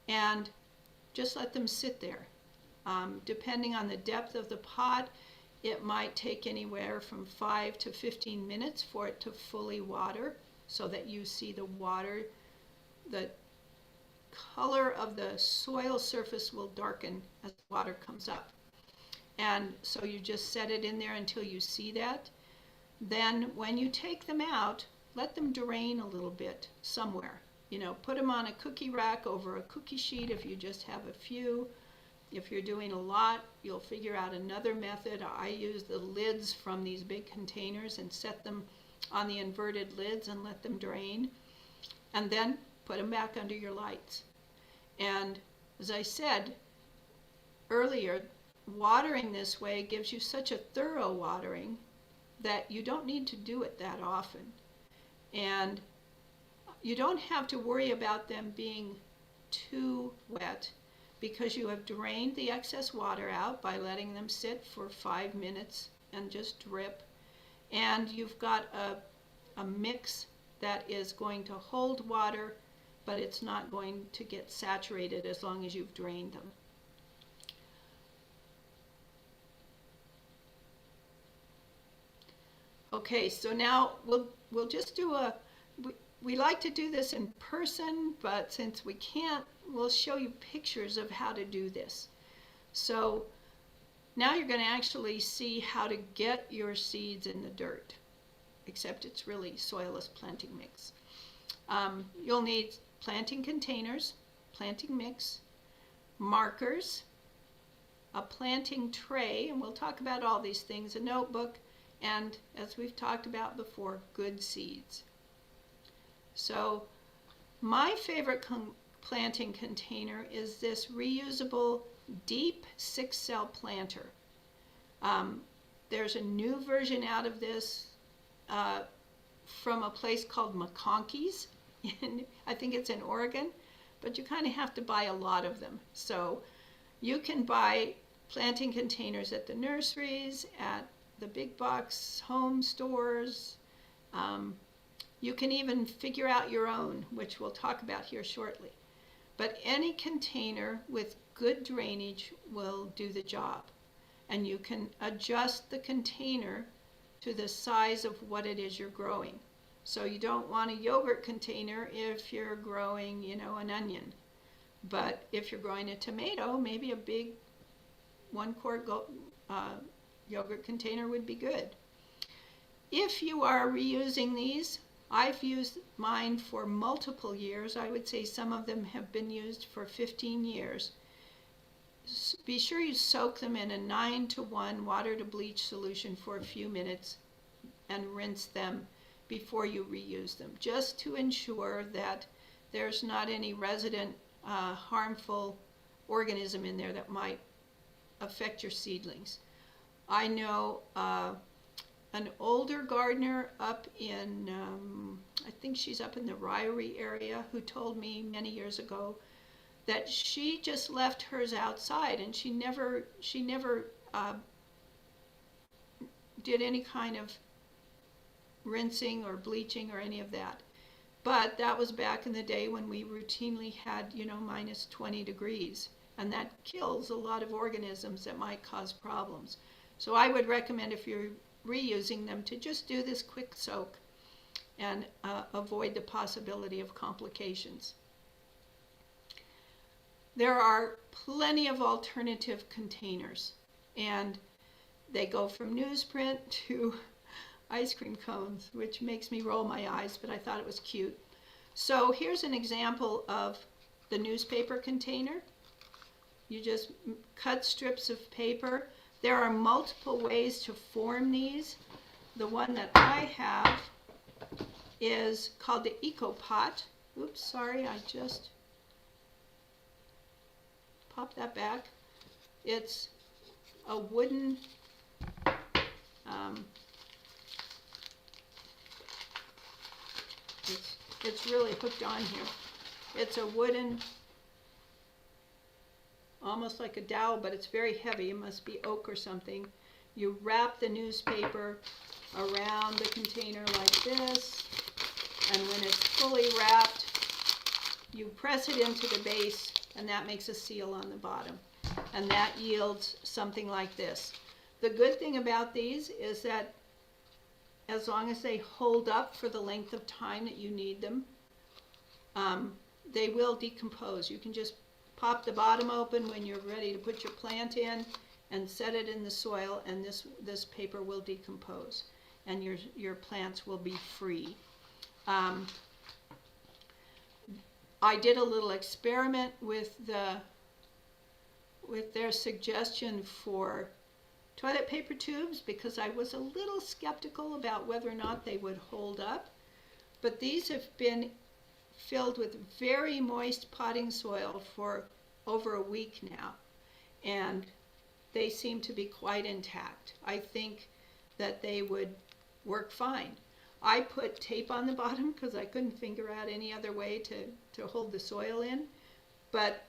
and just let them sit there. Depending on the depth of the pot, it might take anywhere from 5 to 15 minutes for it to fully water, so that you see the water, the color of the soil surface will darken as the water comes up. And so you just set it in there until you see that. Then when you take them out, let them drain a little bit somewhere. Put them on a cookie rack over a cookie sheet if you just have a few. If you're doing a lot, you'll figure out another method. I use the lids from these big containers and set them on the inverted lids and let them drain. And then put them back under your lights. And as I said earlier, watering this way gives you such a thorough watering that you don't need to do it that often. And you don't have to worry about them being too wet, because you have drained the excess water out by letting them sit for 5 minutes and just drip. And you've got a mix that is going to hold water, but it's not going to get saturated as long as you've drained them. Okay, so now we'll just do we like to do this in person, but since we can't, we'll show you pictures of how to do this. So now you're going to actually see how to get your seeds in the dirt, except it's really soilless planting mix. You'll need planting containers, planting mix, markers, a planting tray, and we'll talk about all these things, a notebook, and as we've talked about before, good seeds. So my favorite planting container is this reusable deep 6-cell planter. There's a new version out of this from a place called McConkey's. I think it's in Oregon, but you kind of have to buy a lot of them. So you can buy planting containers at the nurseries, at the big box home stores. You can even figure out your own, which we'll talk about here shortly. But any container with good drainage will do the job. And you can adjust the container to the size of what it is you're growing. So you don't want a yogurt container if you're growing, an onion. But if you're growing a tomato, maybe a big 1-quart yogurt container would be good. If you are reusing these, I've used mine for multiple years. I would say some of them have been used for 15 years. Be sure you soak them in a 9-to-1 water to bleach solution for a few minutes and rinse them before you reuse them, just to ensure that there's not any resident harmful organism in there that might affect your seedlings. I know an older gardener up in, I think she's up in the Ryrie area, who told me many years ago that she just left hers outside and she never did any kind of rinsing or bleaching or any of that. But that was back in the day when we routinely had, minus 20 degrees, and that kills a lot of organisms that might cause problems. So I would recommend, if you're reusing them, to just do this quick soak and avoid the possibility of complications. There are plenty of alternative containers, and they go from newsprint to ice cream cones, which makes me roll my eyes, but I thought it was cute. So here's an example of the newspaper container. You just cut strips of paper. There are multiple ways to form these. The one that I have is called the Eco Pot. Oops, sorry, I just popped that back. It's a wooden it's really hooked on here. It's a wooden, almost like a dowel, but it's very heavy. It must be oak or something. You wrap the newspaper around the container like this, and when it's fully wrapped, you press it into the base, and that makes a seal on the bottom. And that yields something like this. The good thing about these is that as long as they hold up for the length of time that you need them, they will decompose. You can just pop the bottom open when you're ready to put your plant in and set it in the soil, and this paper will decompose and your plants will be free. I did a little experiment with their suggestion for toilet paper tubes because I was a little skeptical about whether or not they would hold up. But these have been filled with very moist potting soil for over a week now, and they seem to be quite intact. I think that they would work fine. I put tape on the bottom because I couldn't figure out any other way to hold the soil in, but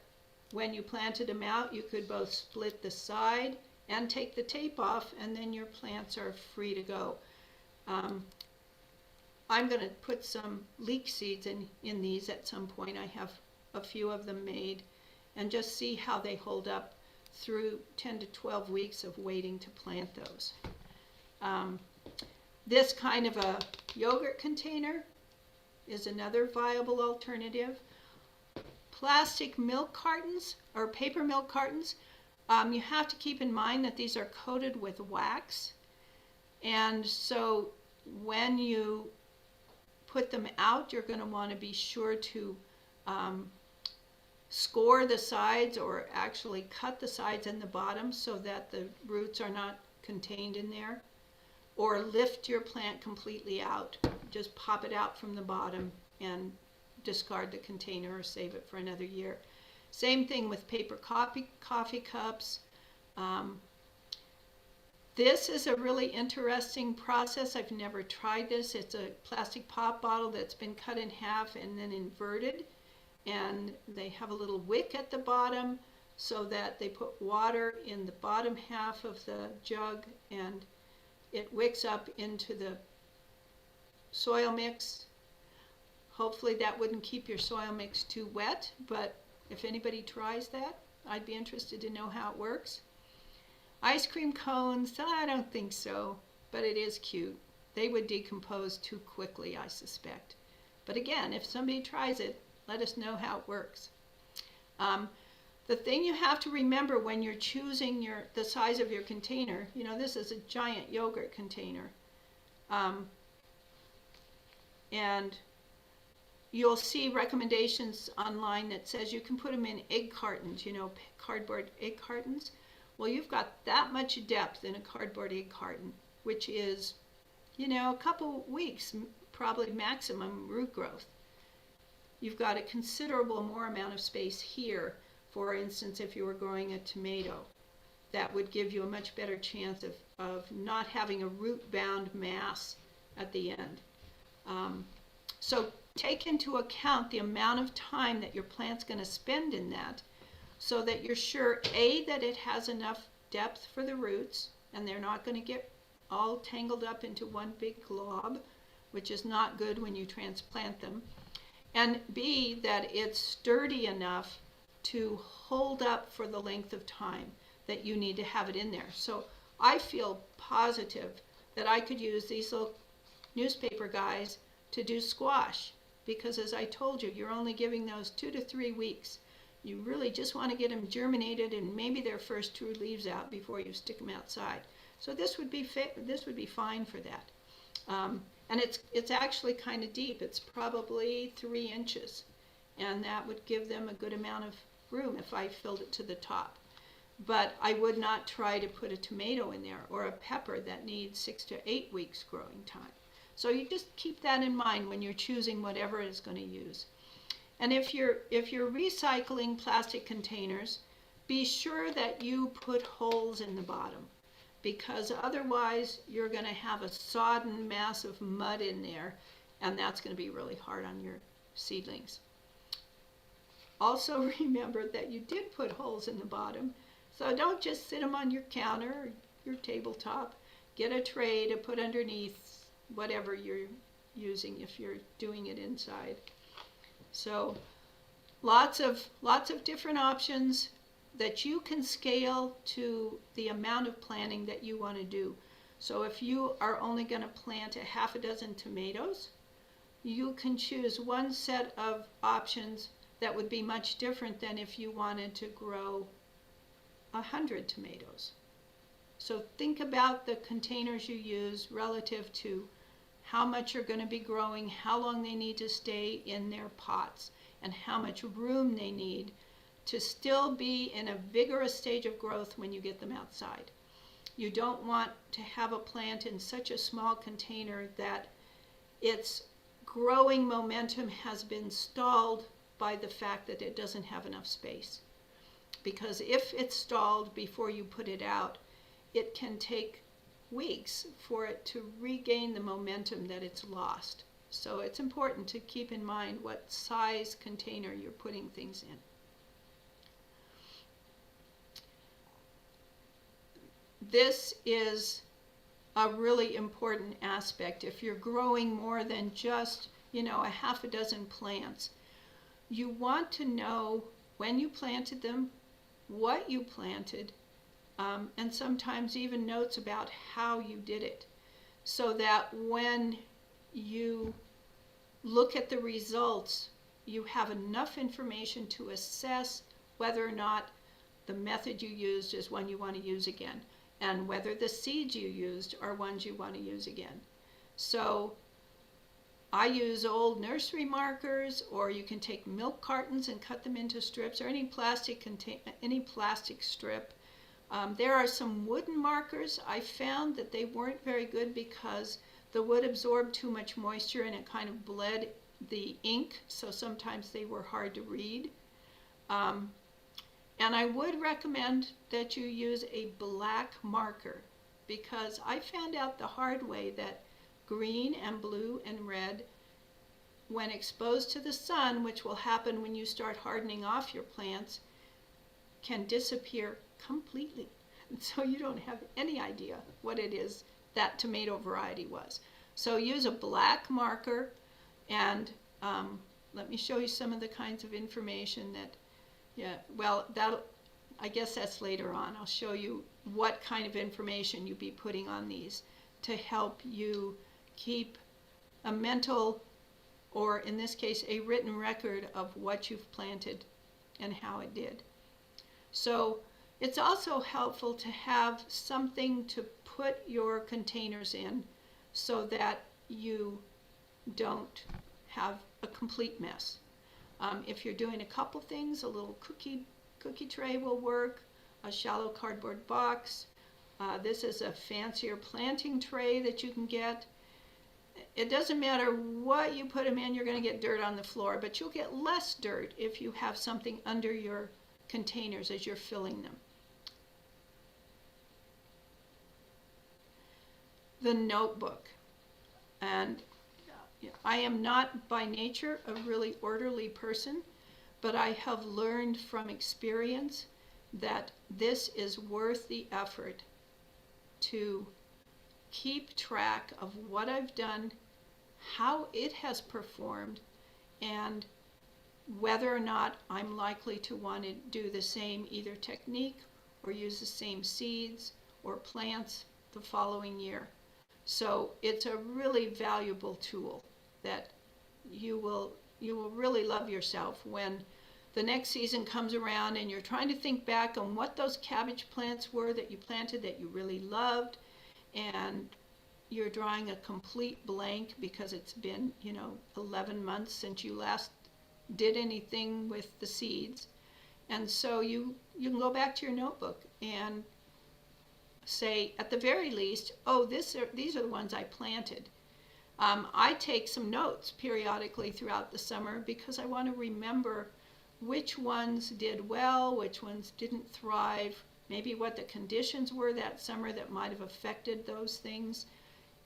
when you planted them out, you could both split the side and take the tape off, and then your plants are free to go. I'm going to put some leek seeds in these at some point. I have a few of them made, and just see how they hold up through 10 to 12 weeks of waiting to plant those. This kind of a yogurt container is another viable alternative. Plastic milk cartons or paper milk cartons, you have to keep in mind that these are coated with wax, and so when you put them out, you're going to want to be sure to score the sides, or actually cut the sides and the bottom so that the roots are not contained in there, or lift your plant completely out. Just pop it out from the bottom and discard the container or save it for another year. Same thing with paper coffee cups. This is a really interesting process. I've never tried this. It's a plastic pop bottle that's been cut in half and then inverted, and they have a little wick at the bottom so that they put water in the bottom half of the jug, and it wicks up into the soil mix. Hopefully that wouldn't keep your soil mix too wet, but if anybody tries that, I'd be interested to know how it works. Ice cream cones, I don't think so, but it is cute. They would decompose too quickly, I suspect. But again, if somebody tries it, let us know how it works. The thing you have to remember when you're choosing the size of your container, this is a giant yogurt container. And you'll see recommendations online that says you can put them in egg cartons, cardboard egg cartons. Well, you've got that much depth in a cardboard egg carton, which is, a couple weeks, probably maximum root growth. You've got a considerable more amount of space here. For instance, if you were growing a tomato, that would give you a much better chance of not having a root-bound mass at the end. So take into account the amount of time that your plant's going to spend in that, so that you're sure, A, that it has enough depth for the roots, and they're not going to get all tangled up into one big glob, which is not good when you transplant them, and B, that it's sturdy enough to hold up for the length of time that you need to have it in there. So I feel positive that I could use these little newspaper guys to do squash, because as I told you, you're only giving those 2 to 3 weeks. you really just want to get them germinated and maybe their first true leaves out before you stick them outside. So this would be fine for that. And it's actually kind of deep. It's probably 3 inches, and that would give them a good amount of room if I filled it to the top. But I would not try to put a tomato in there or a pepper that needs 6 to 8 weeks growing time. So you just keep that in mind when you're choosing whatever it's going to use. And if you're recycling plastic containers, be sure that you put holes in the bottom, because otherwise you're going to have a sodden mass of mud in there, and that's going to be really hard on your seedlings. Also remember that you did put holes in the bottom, so don't just sit them on your counter or your tabletop. Get a tray to put underneath whatever you're using if you're doing it inside. So lots of different options that you can scale to the amount of planting that you want to do. So if you are only going to plant a half a dozen tomatoes, you can choose one set of options that would be much different than if you wanted to grow 100 tomatoes. So think about the containers you use relative to how much you're going to be growing, how long they need to stay in their pots, and how much room they need to still be in a vigorous stage of growth when you get them outside. You don't want to have a plant in such a small container that its growing momentum has been stalled by the fact that it doesn't have enough space. Because if it's stalled before you put it out, it can take weeks for it to regain the momentum that it's lost. So it's important to keep in mind what size container you're putting things in. This is a really important aspect. If you're growing more than just, a half a dozen plants, you want to know when you planted them, what you planted, and sometimes even notes about how you did it, so that when you look at the results, you have enough information to assess whether or not the method you used is one you want to use again, and whether the seeds you used are ones you want to use again. So I use old nursery markers, or you can take milk cartons and cut them into strips, or any plastic strip. There are some wooden markers. I found that they weren't very good because the wood absorbed too much moisture and it kind of bled the ink, so sometimes they were hard to read. And I would recommend that you use a black marker, because I found out the hard way that green and blue and red, when exposed to the sun, which will happen when you start hardening off your plants, can disappear completely. And so you don't have any idea what it is that tomato variety was. So use a black marker, and let me show you some of the kinds of information that, I guess that's later on. I'll show you what kind of information you'd be putting on these to help you keep a mental, or in this case, a written record of what you've planted and how it did. So it's also helpful to have something to put your containers in so that you don't have a complete mess. If you're doing a couple things, a little cookie tray will work, a shallow cardboard box. This is a fancier planting tray that you can get. It doesn't matter what you put them in, you're going to get dirt on the floor, but you'll get less dirt if you have something under your containers as you're filling them. The notebook. And I am not by nature a really orderly person, but I have learned from experience that this is worth the effort to keep track of what I've done, how it has performed, and whether or not I'm likely to want to do the same either technique or use the same seeds or plants the following year. So it's a really valuable tool that you will really love yourself when the next season comes around and you're trying to think back on what those cabbage plants were that you planted that you really loved, and you're drawing a complete blank because it's been, 11 months since you last did anything with the seeds. And so you can go back to your notebook and say, at the very least, oh, these are the ones I planted. I take some notes periodically throughout the summer because I want to remember which ones did well, which ones didn't thrive, maybe what the conditions were that summer that might have affected those things.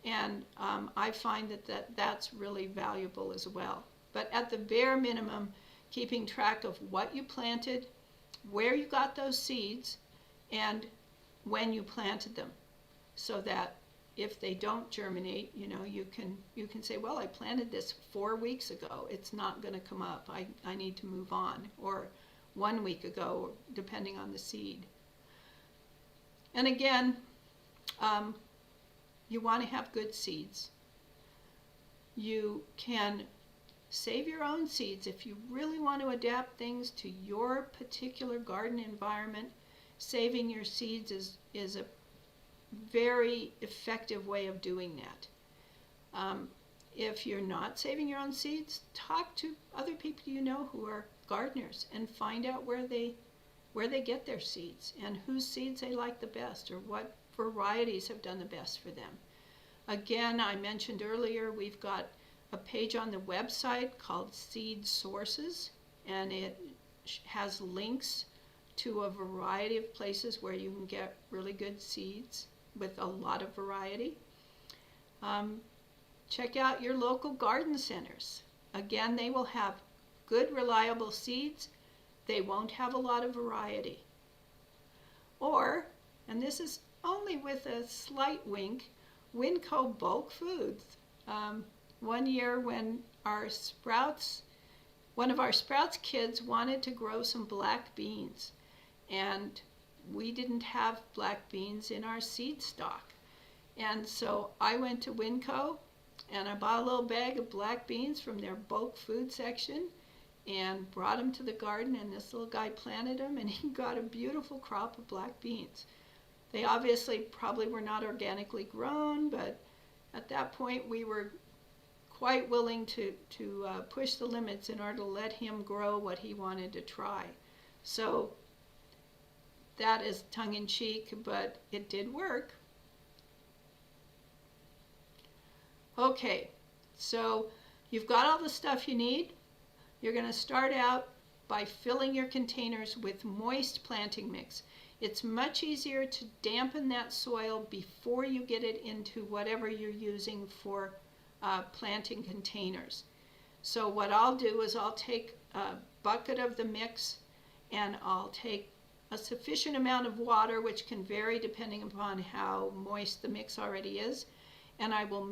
And I find that's really valuable as well. But at the bare minimum, keeping track of what you planted, where you got those seeds, and when you planted them, so that if they don't germinate, you can say, well, I planted this 4 weeks ago. It's not going to come up. I need to move on. Or 1 week ago, depending on the seed. And again, you want to have good seeds. You can save your own seeds if you really want to adapt things to your particular garden environment. Saving your seeds is a very effective way of doing that. If you're not saving your own seeds, talk to other people you know who are gardeners and find out where they get their seeds and whose seeds they like the best or what varieties have done the best for them. Again, I mentioned earlier, we've got a page on the website called Seed Sources, and it has links to a variety of places where you can get really good seeds with a lot of variety. Check out your local garden centers. Again, they will have good, reliable seeds. They won't have a lot of variety. Or, and this is only with a slight wink, Winco Bulk Foods. One year when one of our Sprouts kids wanted to grow some black beans, and we didn't have black beans in our seed stock. And so I went to Winco and I bought a little bag of black beans from their bulk food section and brought them to the garden, and this little guy planted them and he got a beautiful crop of black beans. They obviously probably were not organically grown, but at that point we were quite willing to push the limits in order to let him grow what he wanted to try. So that is tongue-in-cheek, but it did work. Okay, so you've got all the stuff you need. You're going to start out by filling your containers with moist planting mix. It's much easier to dampen that soil before you get it into whatever you're using for planting containers. So what I'll do is I'll take a bucket of the mix and I'll take a sufficient amount of water, which can vary depending upon how moist the mix already is, and I will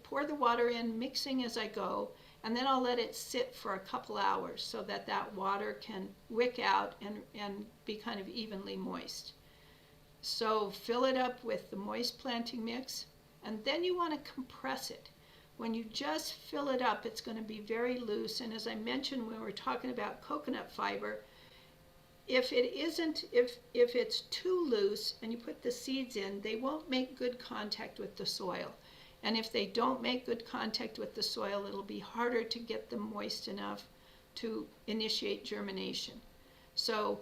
pour the water in, mixing as I go, and then I'll let it sit for a couple hours so that that water can wick out and be kind of evenly moist. So fill it up with the moist planting mix, and then you want to compress it. When you just fill it up, it's going to be very loose, and as I mentioned when we were talking about coconut fiber, if it's too loose and you put the seeds in, they won't make good contact with the soil. And if they don't make good contact with the soil, it'll be harder to get them moist enough to initiate germination. So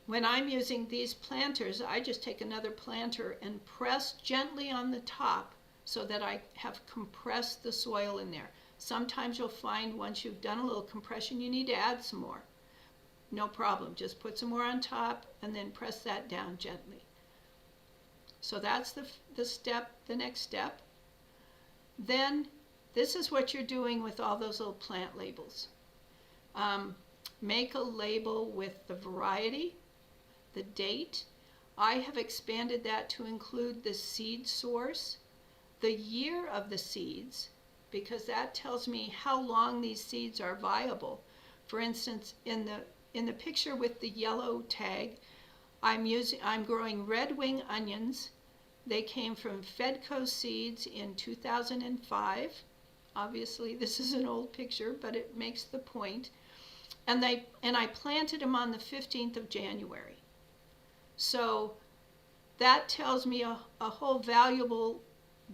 when I'm using these planters, I just take another planter and press gently on the top so that I have compressed the soil in there. Sometimes you'll find once you've done a little compression, you need to add some more. No problem, just put some more on top and then press that down gently. So that's the next step. Then this is what you're doing with all those little plant labels. Make a label with the variety, the date. I have expanded that to include the seed source, the year of the seeds, because that tells me how long these seeds are viable. For instance, in the picture with the yellow tag, I'm growing red wing onions. They came from Fedco seeds in 2005. Obviously, this is an old picture, but it makes the point. And I planted them on the 15th of January. So that tells me a whole valuable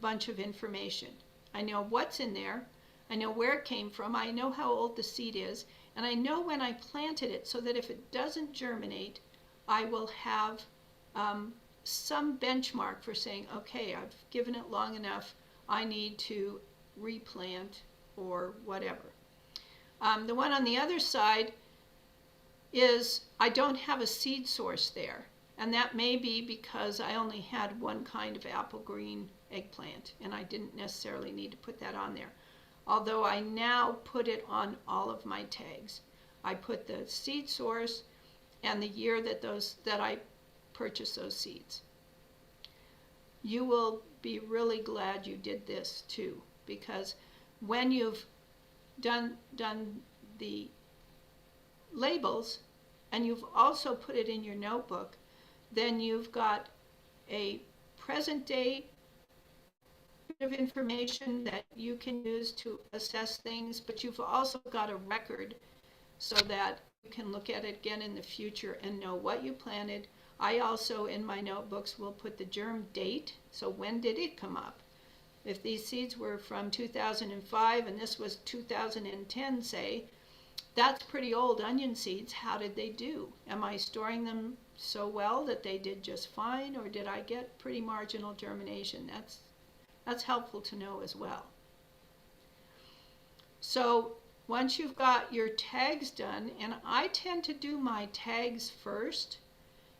bunch of information. I know what's in there, I know where it came from, I know how old the seed is, and I know when I planted it, so that if it doesn't germinate, I will have some benchmark for saying, okay, I've given it long enough, I need to replant or whatever. The one on the other side is I don't have a seed source there. And that may be because I only had one kind of apple green eggplant, and I didn't necessarily need to put that on there. Although I now put it on all of my tags. I put the seed source and the year that I purchased those seeds. You will be really glad you did this too, because when you've done the labels and you've also put it in your notebook, then you've got a present day bit of information that you can use to assess things, but you've also got a record so that you can look at it again in the future and know what you planted. I also, in my notebooks, will put the germ date, so when did it come up? If these seeds were from 2005 and this was 2010, say, that's pretty old onion seeds. How did they do? Am I storing them so well that they did just fine, or did I get pretty marginal germination? That's helpful to know as well. So once you've got your tags done, and I tend to do my tags first,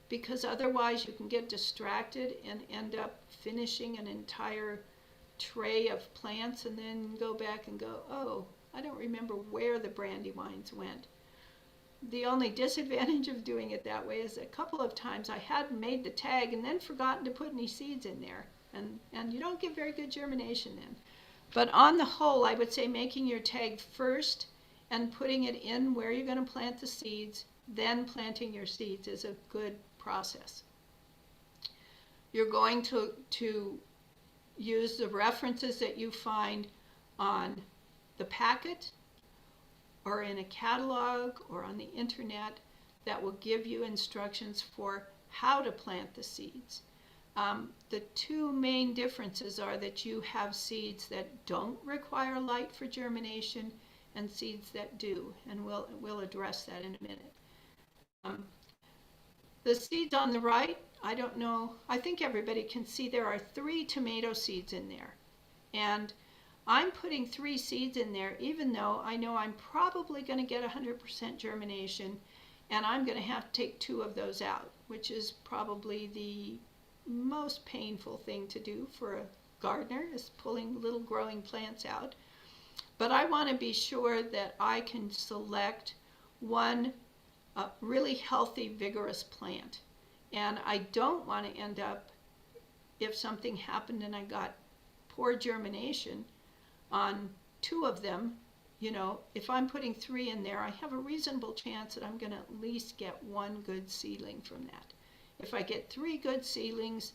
because otherwise you can get distracted and end up finishing an entire tray of plants and then go back and go, oh, I don't remember where the brandywines went. The only disadvantage of doing it that way is a couple of times I had made the tag and then forgotten to put any seeds in there. And you don't get very good germination then. But on the whole, I would say making your tag first and putting it in where you're going to plant the seeds, then planting your seeds is a good process. You're going to use the references that you find on the packet or in a catalog or on the internet that will give you instructions for how to plant the seeds. The two main differences are that you have seeds that don't require light for germination and seeds that do, and we'll address that in a minute. The seeds on the right, I don't know, I think everybody can see there are 3 tomato seeds in there. And I'm putting 3 seeds in there even though I know I'm probably going to get 100% germination, and I'm going to have to take 2 of those out, which is probably the most painful thing to do for a gardener, is pulling little growing plants out. But I want to be sure that I can select one really healthy, vigorous plant. And I don't want to end up, if something happened and I got poor germination on 2 of them, you know, if I'm putting 3 in there, I have a reasonable chance that I'm going to at least get 1 good seedling from that. If I get 3 good seedlings,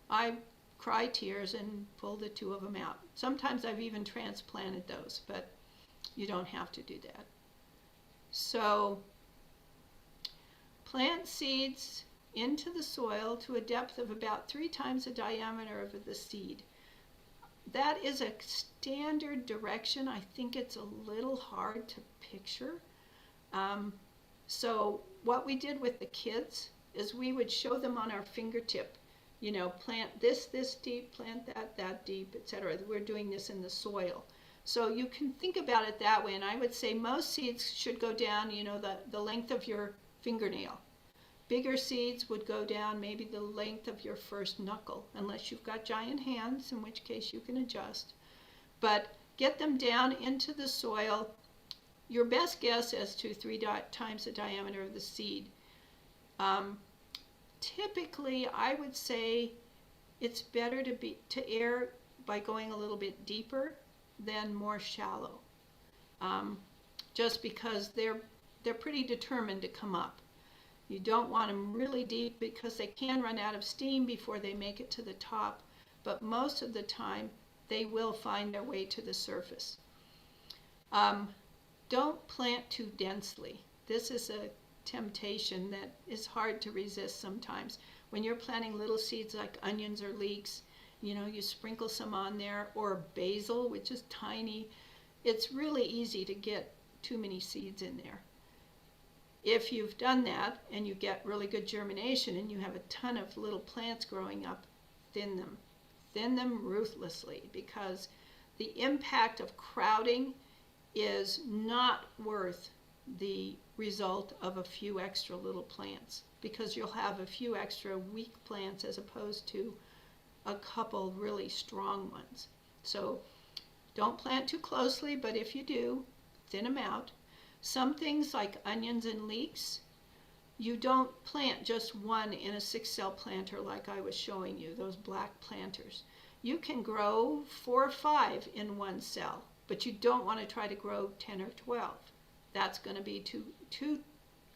I cry tears and pull the 2 of them out. Sometimes I've even transplanted those, but you don't have to do that. So plant seeds into the soil to a depth of about 3 times the diameter of the seed. That is a standard direction. I think it's a little hard to picture. So what we did with the kids is we would show them on our fingertip, you know, plant this deep, plant that deep, etc. We're doing this in the soil. So you can think about it that way, and I would say most seeds should go down, you know, the length of your fingernail. Bigger seeds would go down maybe the length of your first knuckle, unless you've got giant hands, in which case you can adjust. But get them down into the soil. Your best guess as to 3 times the diameter of the seed. Typically, I would say it's better to err by going a little bit deeper than more shallow, just because they're pretty determined to come up. You don't want them really deep because they can run out of steam before they make it to the top, but most of the time they will find their way to the surface. Don't plant too densely. this is a temptation that is hard to resist sometimes. When you're planting little seeds like onions or leeks, you sprinkle some on there, or basil, which is tiny. It's really easy to get too many seeds in there. If you've done that and you get really good germination and you have a ton of little plants growing up, thin them. Thin them ruthlessly, because the impact of crowding is not worth the result of a few extra little plants, because you'll have a few extra weak plants as opposed to a couple really strong ones. So don't plant too closely, but if you do, thin them out. Some things like onions and leeks, you don't plant just one in a 6-cell planter like I was showing you, those black planters. You can grow 4 or 5 in one cell, but you don't want to try to grow 10 or 12. That's going to be too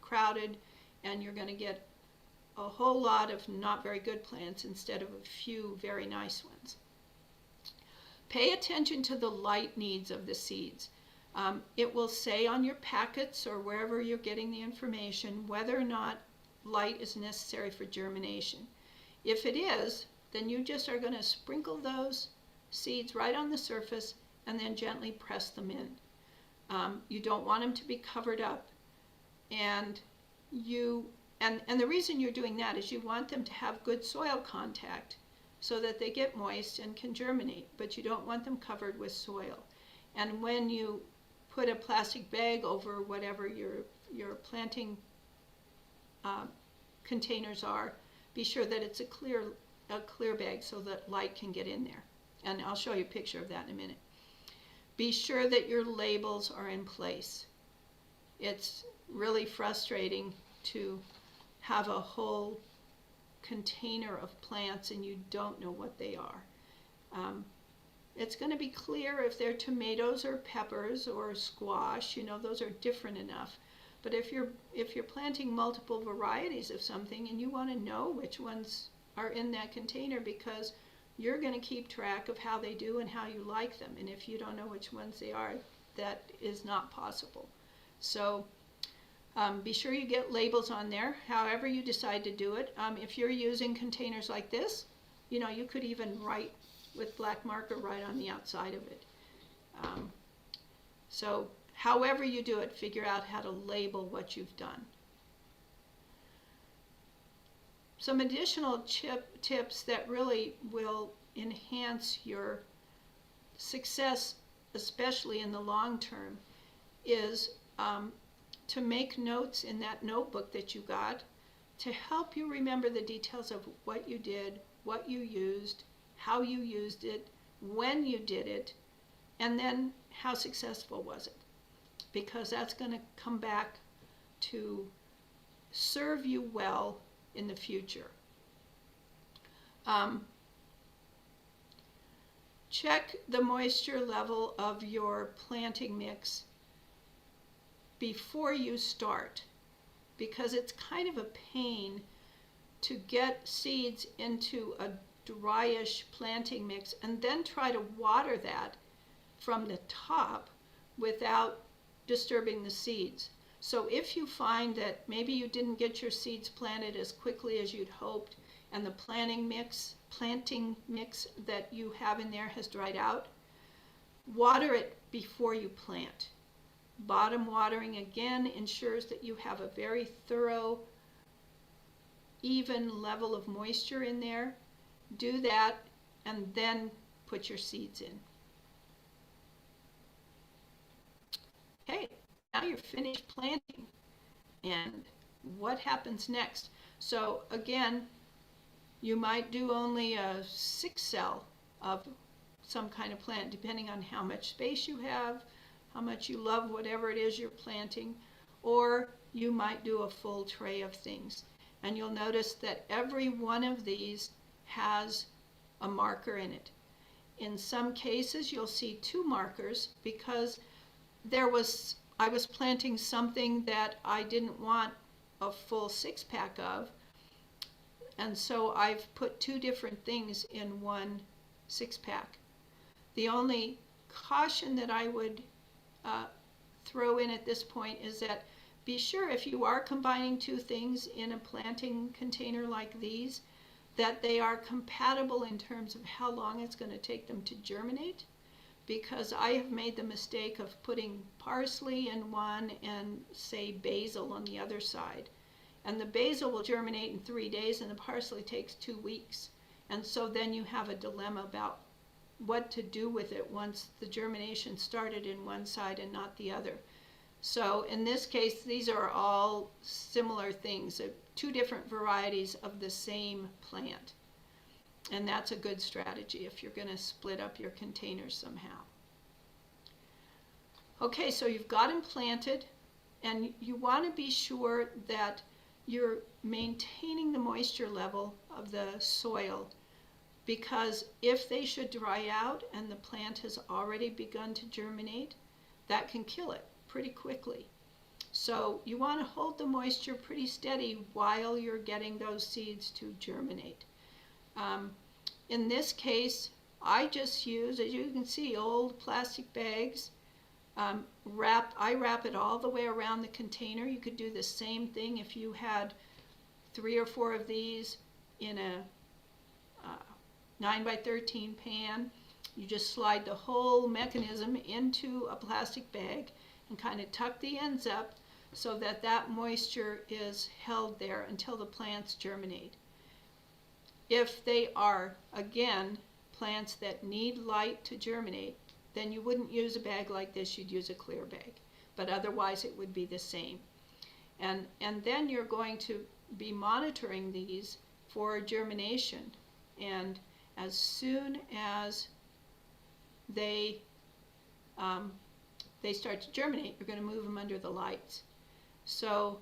crowded, and you're going to get a whole lot of not very good plants instead of a few very nice ones. Pay attention to the light needs of the seeds. It will say on your packets or wherever you're getting the information whether or not light is necessary for germination. If it is, then you just are going to sprinkle those seeds right on the surface and then gently press them in. You don't want them to be covered up, and the reason you're doing that is you want them to have good soil contact so that they get moist and can germinate, but you don't want them covered with soil. And when you put a plastic bag over whatever your planting containers are, be sure that it's a clear bag so that light can get in there. And I'll show you a picture of that in a minute. Be sure that your labels are in place. It's really frustrating to have a whole container of plants and you don't know what they are. It's going to be clear if they're tomatoes or peppers or squash, those are different enough. But if you're planting multiple varieties of something and you want to know which ones are in that container, because you're going to keep track of how they do and how you like them. And if you don't know which ones they are, that is not possible. So be sure you get labels on there, however you decide to do it. If you're using containers like this, you could even write with black marker right on the outside of it. So however you do it, figure out how to label what you've done. Some additional tips that really will enhance your success, especially in the long term, is to make notes in that notebook that you got to help you remember the details of what you did, what you used, how you used it, when you did it, and then how successful was it. Because that's going to come back to serve you well in the future. Check the moisture level of your planting mix before you start, because it's kind of a pain to get seeds into a dryish planting mix and then try to water that from the top without disturbing the seeds. So if you find that maybe you didn't get your seeds planted as quickly as you'd hoped, and the planting mix that you have in there has dried out, water it before you plant. Bottom watering again ensures that you have a very thorough, even level of moisture in there. Do that and then put your seeds in. Okay, now you're finished planting. And what happens next? So again, you might do only a 6-cell of some kind of plant, depending on how much space you have, how much you love whatever it is you're planting, or you might do a full tray of things. And you'll notice that every one of these has a marker in it. In some cases, you'll see 2 markers because I was planting something that I didn't want a full 6-pack of, and so I've put 2 different things in one 6-pack. The only caution that I would throw in at this point is that be sure if you are combining two things in a planting container like these, that they are compatible in terms of how long it's going to take them to germinate, because I have made the mistake of putting parsley in one and, say, basil on the other side. And the basil will germinate in 3 days and the parsley takes 2 weeks. And so then you have a dilemma about what to do with it once the germination started in one side and not the other. So in this case, these are all similar things, 2 different varieties of the same plant. And that's a good strategy if you're going to split up your containers somehow. Okay, so you've got them planted, and you want to be sure that you're maintaining the moisture level of the soil, because if they should dry out and the plant has already begun to germinate, that can kill it pretty quickly. So you want to hold the moisture pretty steady while you're getting those seeds to germinate. In this case, I just use, as you can see, old plastic bags. I wrap it all the way around the container. You could do the same thing if you had 3 or 4 of these in a 9 by 13 pan. You just slide the whole mechanism into a plastic bag and kind of tuck the ends up so that that moisture is held there until the plants germinate. If they are, again, plants that need light to germinate, then you wouldn't use a bag like this, you'd use a clear bag. But otherwise it would be the same. And then you're going to be monitoring these for germination. And as soon as they start to germinate, you're going to move them under the lights. So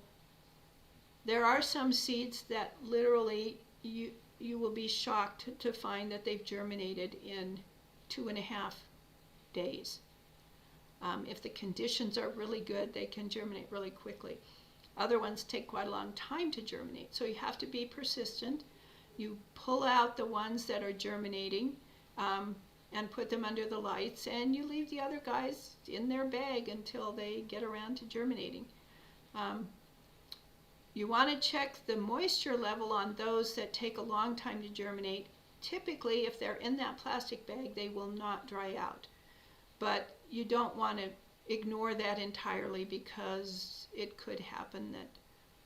there are some seeds that literally you will be shocked to find that they've germinated in 2.5 days. If the conditions are really good, they can germinate really quickly. Other ones take quite a long time to germinate, so you have to be persistent. You pull out the ones that are germinating and put them under the lights, and you leave the other guys in their bag until they get around to germinating. You want to check the moisture level on those that take a long time to germinate. Typically, if they're in that plastic bag, they will not dry out. But you don't want to ignore that entirely, because it could happen that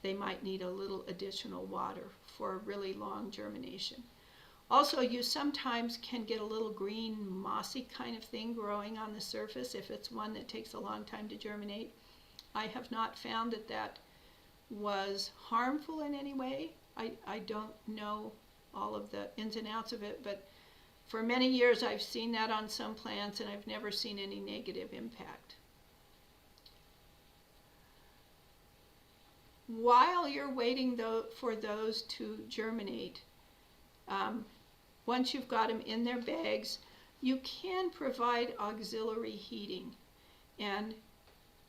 they might need a little additional water for a really long germination. Also, you sometimes can get a little green mossy kind of thing growing on the surface if it's one that takes a long time to germinate. I have not found that that was harmful in any way. I don't know all of the ins and outs of it, but for many years I've seen that on some plants and I've never seen any negative impact. While you're waiting for those to germinate, once you've got them in their bags, you can provide auxiliary heating, and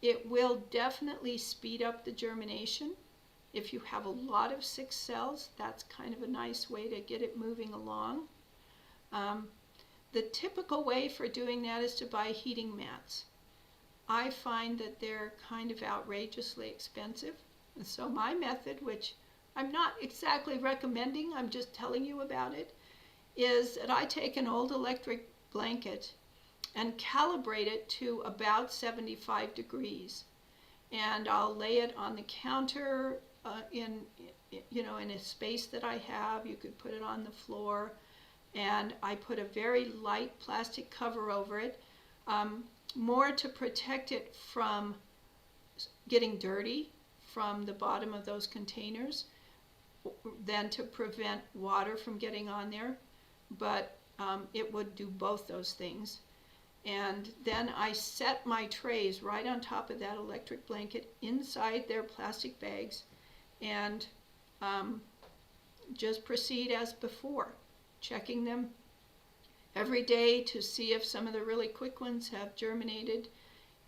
it will definitely speed up the germination. If you have a lot of 6 cells, that's kind of a nice way to get it moving along. The typical way for doing that is to buy heating mats. I find that they're kind of outrageously expensive. And so my method, which I'm not exactly recommending, I'm just telling you about it, is that I take an old electric blanket and calibrate it to about 75 degrees. And I'll lay it on the counter in a space that I have. You could put it on the floor. And I put a very light plastic cover over it, more to protect it from getting dirty from the bottom of those containers than to prevent water from getting on there. But it would do both those things. And then I set my trays right on top of that electric blanket inside their plastic bags, and just proceed as before, checking them every day to see if some of the really quick ones have germinated,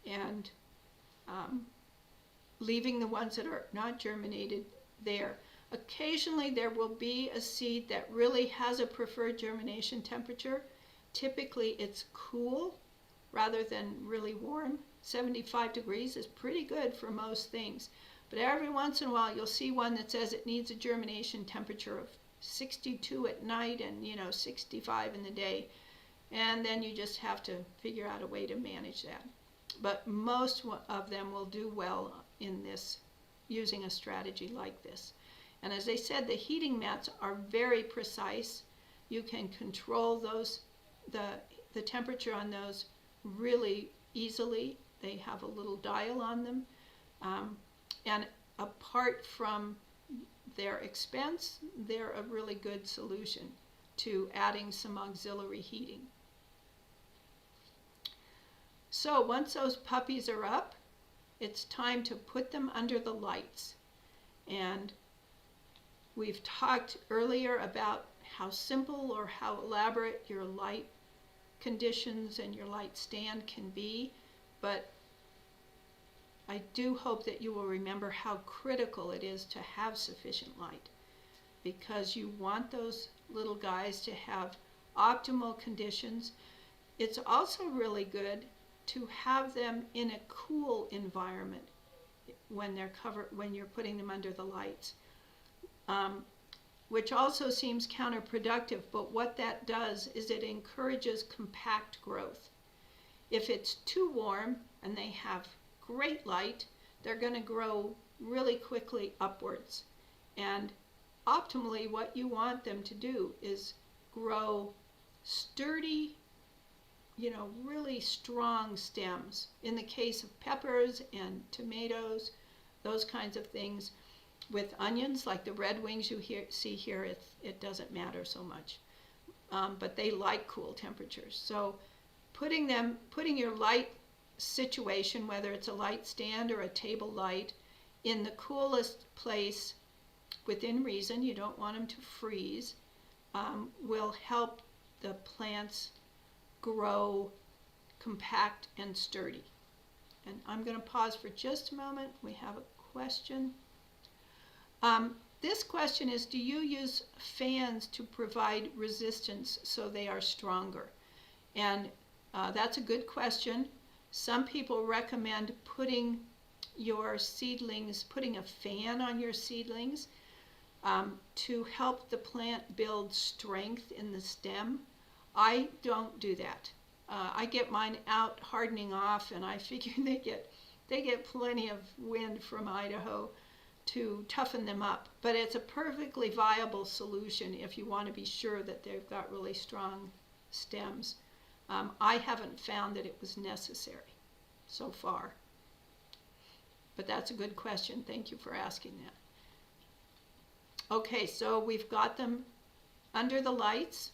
and leaving the ones that are not germinated there. Occasionally there will be a seed that really has a preferred germination temperature. Typically it's cool rather than really warm, 75 degrees is pretty good for most things. But every once in a while, you'll see one that says it needs a germination temperature of 62 at night and 65 in the day. And then you just have to figure out a way to manage that. But most of them will do well in this, using a strategy like this. And as I said, the heating mats are very precise. You can control those, the temperature on those really easily. They have a little dial on them. And apart from their expense, they're a really good solution to adding some auxiliary heating. So once those puppies are up, it's time to put them under the lights. And we've talked earlier about how simple or how elaborate your light conditions and your light stand can be, but I do hope that you will remember how critical it is to have sufficient light, because you want those little guys to have optimal conditions. It's also really good to have them in a cool environment when you're putting them under the lights, which also seems counterproductive, but what that does is it encourages compact growth. If it's too warm and they have great light, they're going to grow really quickly upwards. And optimally, what you want them to do is grow sturdy, really strong stems. In the case of peppers and tomatoes, those kinds of things. With onions, like the red wings you see here, it doesn't matter so much. But they like cool temperatures. So putting your light situation, whether it's a light stand or a table light, in the coolest place within reason, you don't want them to freeze, will help the plants grow compact and sturdy. And I'm going to pause for just a moment. We have a question. This question is, do you use fans to provide resistance so they are stronger? And that's a good question. Some people recommend putting a fan on your seedlings to help the plant build strength in the stem. I don't do that. I get mine out hardening off, and I figure they get plenty of wind from Idaho to toughen them up. But it's a perfectly viable solution if you want to be sure that they've got really strong stems. I haven't found that it was necessary so far. But that's a good question. Thank you for asking that. Okay, so we've got them under the lights.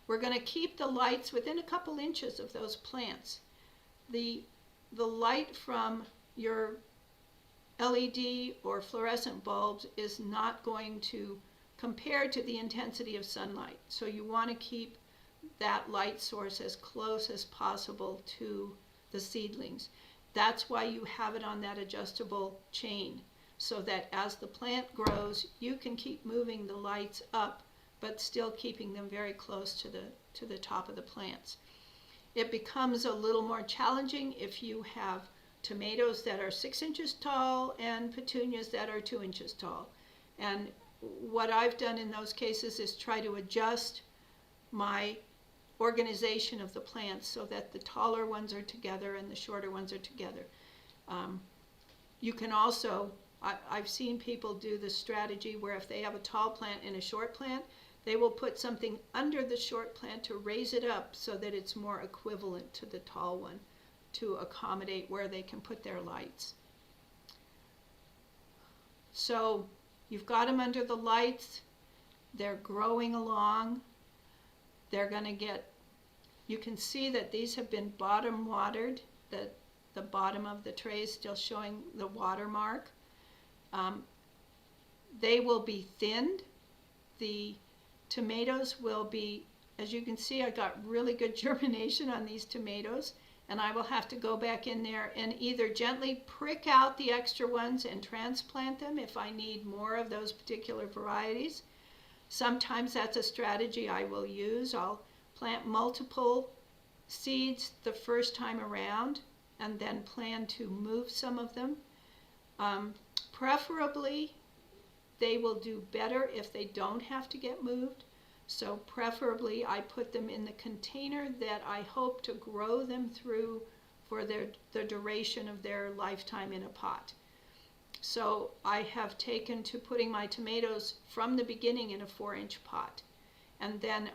We're going to keep the lights within a couple inches of those plants. The light from your LED or fluorescent bulbs is not going to compare to the intensity of sunlight. So you want to keep that light source as close as possible to the seedlings. That's why you have it on that adjustable chain, so that as the plant grows, you can keep moving the lights up, but still keeping them very close to the top of the plants. It becomes a little more challenging if you have tomatoes that are 6 inches tall and petunias that are 2 inches tall. And what I've done in those cases is try to adjust my organization of the plants so that the taller ones are together and the shorter ones are together. You can also, I've seen people do the strategy where if they have a tall plant and a short plant, they will put something under the short plant to raise it up so that it's more equivalent to the tall one, to accommodate where they can put their lights. So you've got them under the lights. They're growing along. They're going to get, you can see that these have been bottom watered. The bottom of the tray is still showing the watermark. They will be thinned. The tomatoes will be, as you can see, I got really good germination on these tomatoes, and I will have to go back in there and either gently prick out the extra ones and transplant them if I need more of those particular varieties. Sometimes that's a strategy I will use. I'll plant multiple seeds the first time around and then plan to move some of them. Preferably, they will do better if they don't have to get moved. So preferably, I put them in the container that I hope to grow them through for the duration of their lifetime in a pot. So I have taken to putting my tomatoes from the beginning in a 4-inch pot. And then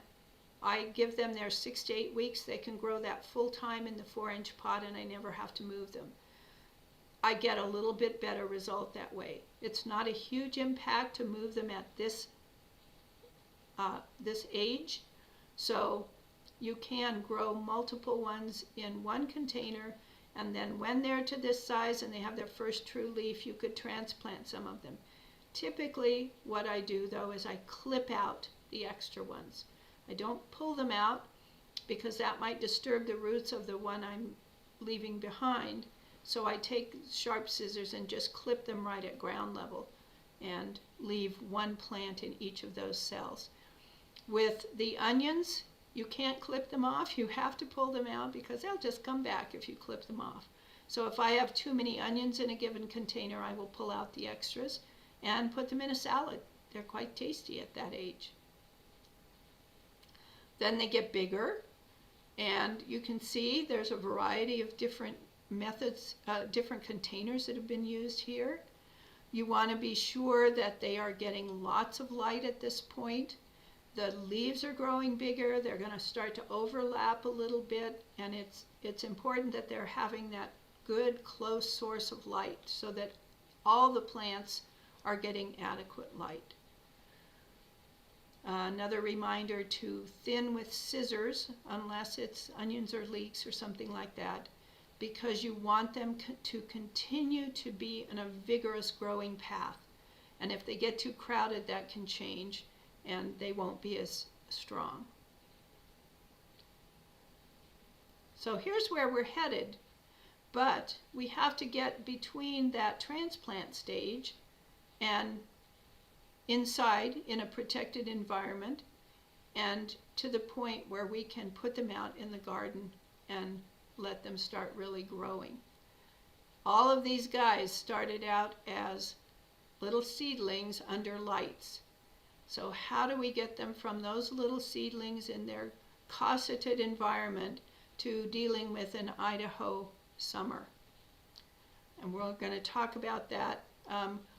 I give them their 6 to 8 weeks. They can grow that full time in the 4-inch pot, and I never have to move them. I get a little bit better result that way. It's not a huge impact to move them at this age. So you can grow multiple ones in one container, and then when they're to this size and they have their first true leaf, you could transplant some of them. Typically, what I do though is I clip out the extra ones. I don't pull them out because that might disturb the roots of the one I'm leaving behind. So I take sharp scissors and just clip them right at ground level and leave one plant in each of those cells. With the onions, you can't clip them off. You have to pull them out because they'll just come back if you clip them off. So if I have too many onions in a given container, I will pull out the extras and put them in a salad. They're quite tasty at that age. Then they get bigger, and you can see there's a variety of different methods, different containers that have been used here. You want to be sure that they are getting lots of light at this point. The leaves are growing bigger. They're going to start to overlap a little bit, and it's important that they're having that good close source of light so that all the plants are getting adequate light. Another reminder to thin with scissors unless it's onions or leeks or something like that, because you want them to continue to be in a vigorous growing path. And if they get too crowded, that can change and they won't be as strong. So here's where we're headed, but we have to get between that transplant stage and inside in a protected environment and to the point where we can put them out in the garden and let them start really growing. All of these guys started out as little seedlings under lights. So how do we get them from those little seedlings in their cosseted environment to dealing with an Idaho summer? And we're going to talk about that.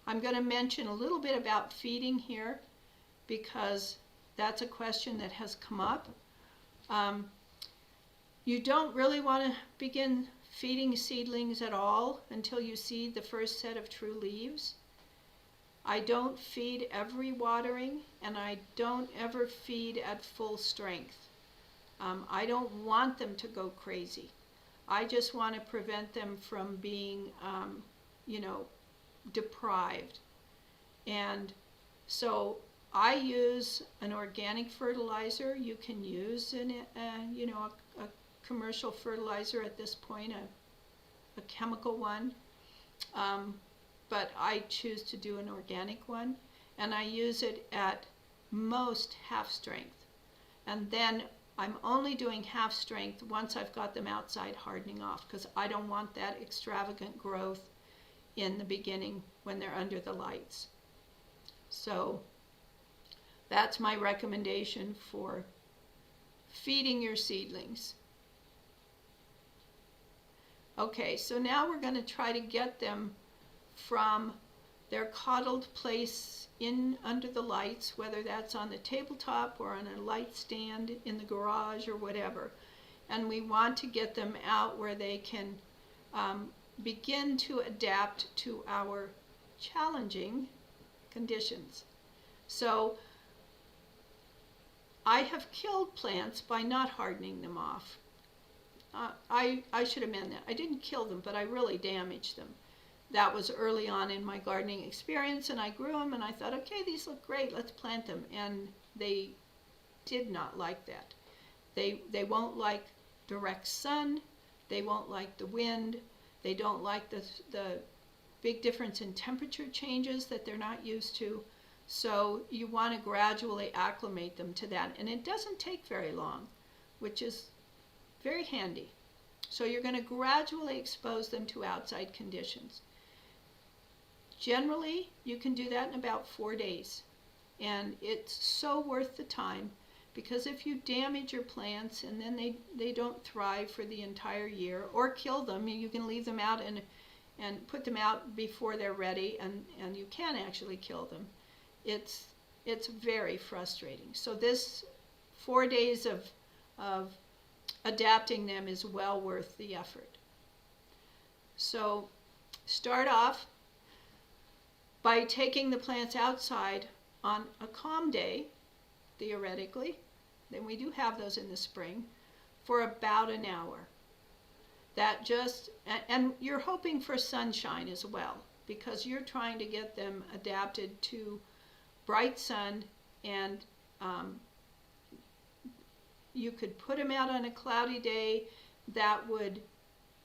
I'm going to mention a little bit about feeding here because that's a question that has come up. You don't really want to begin feeding seedlings at all until you see the first set of true leaves. I don't feed every watering, and I don't ever feed at full strength. I don't want them to go crazy. I just want to prevent them from being, deprived. And so I use an organic fertilizer. You can use a commercial fertilizer at this point, a chemical one. But I choose to do an organic one, and I use it at most half strength. And then I'm only doing half strength once I've got them outside hardening off, because I don't want that extravagant growth in the beginning when they're under the lights. So that's my recommendation for feeding your seedlings. Okay, so now we're going to try to get them from their coddled place in under the lights, whether that's on the tabletop or on a light stand in the garage or whatever. And we want to get them out where they can begin to adapt to our challenging conditions. So I have killed plants by not hardening them off. I should amend that. I didn't kill them, but I really damaged them. That was early on in my gardening experience, and I grew them and I thought, okay, these look great, let's plant them. And they did not like that. They won't like direct sun, they won't like the wind, they don't like the big difference in temperature changes that they're not used to. So you want to gradually acclimate them to that, and it doesn't take very long, which is very handy. So you're going to gradually expose them to outside conditions. Generally, you can do that in about 4 days. And it's so worth the time, because if you damage your plants and then they don't thrive for the entire year, or kill them, you can leave them out and put them out before they're ready, and you can actually kill them. It's very frustrating. So this 4 days of adapting them is well worth the effort. So start off by taking the plants outside on a calm day, theoretically, then we do have those in the spring, for about an hour. That just, and you're hoping for sunshine as well, because you're trying to get them adapted to bright sun, and you could put them out on a cloudy day. That would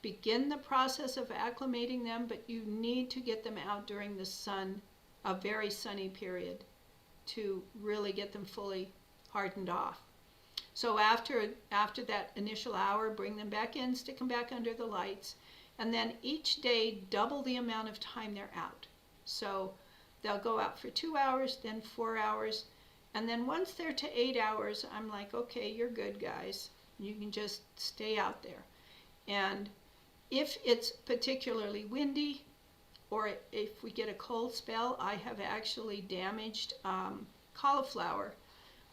begin the process of acclimating them, but you need to get them out during the sun, a very sunny period, to really get them fully hardened off. So after that initial hour, bring them back in, stick them back under the lights, and then each day double the amount of time they're out. So they'll go out for 2 hours, then 4 hours, and then once they're to 8 hours, I'm like, okay, you're good, guys. You can just stay out there. And if it's particularly windy, or if we get a cold spell, I have actually damaged cauliflower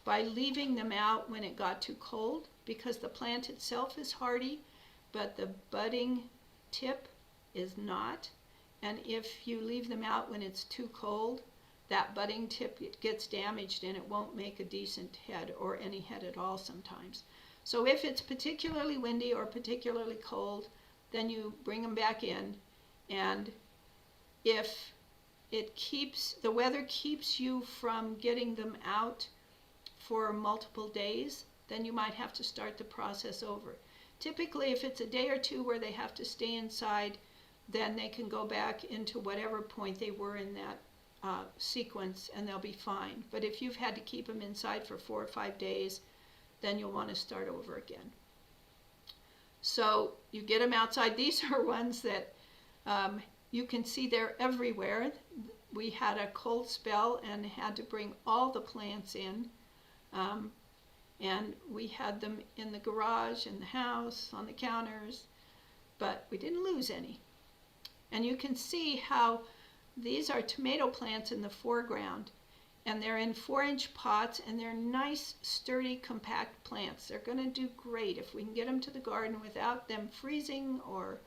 by leaving them out when it got too cold, because the plant itself is hardy, but the budding tip is not. And if you leave them out when it's too cold, that budding tip gets damaged and it won't make a decent head, or any head at all sometimes. So if it's particularly windy or particularly cold, then you bring them back in. And if the weather keeps you from getting them out for multiple days, then you might have to start the process over. Typically, if it's a day or two where they have to stay inside, then they can go back into whatever point they were in that sequence, and they'll be fine. But if you've had to keep them inside for 4 or 5 days, then you'll want to start over again. So you get them outside. These are ones that you can see they're everywhere. We had a cold spell and had to bring all the plants in. And we had them in the garage, in the house, on the counters, but we didn't lose any. And you can see how these are tomato plants in the foreground, and they're in 4-inch pots, and they're nice, sturdy, compact plants. They're going to do great if we can get them to the garden without them freezing or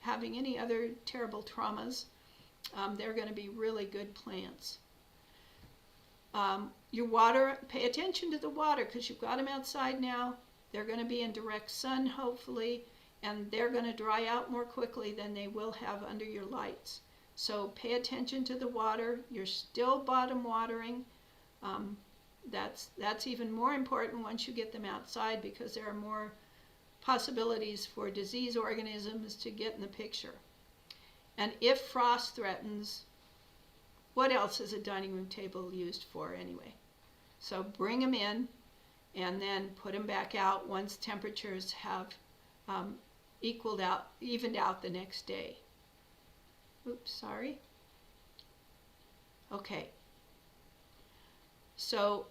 having any other terrible traumas. They're going to be really good plants. Your water, pay attention to the water, because you've got them outside now. They're going to be in direct sun, hopefully, and they're going to dry out more quickly than they will have under your lights. So pay attention to the water. You're still bottom watering. That's even more important once you get them outside, because there are more possibilities for disease organisms to get in the picture. And if frost threatens, what else is a dining room table used for anyway? So bring them in and then put them back out once temperatures have evened out the next day. Oops, sorry. Okay. So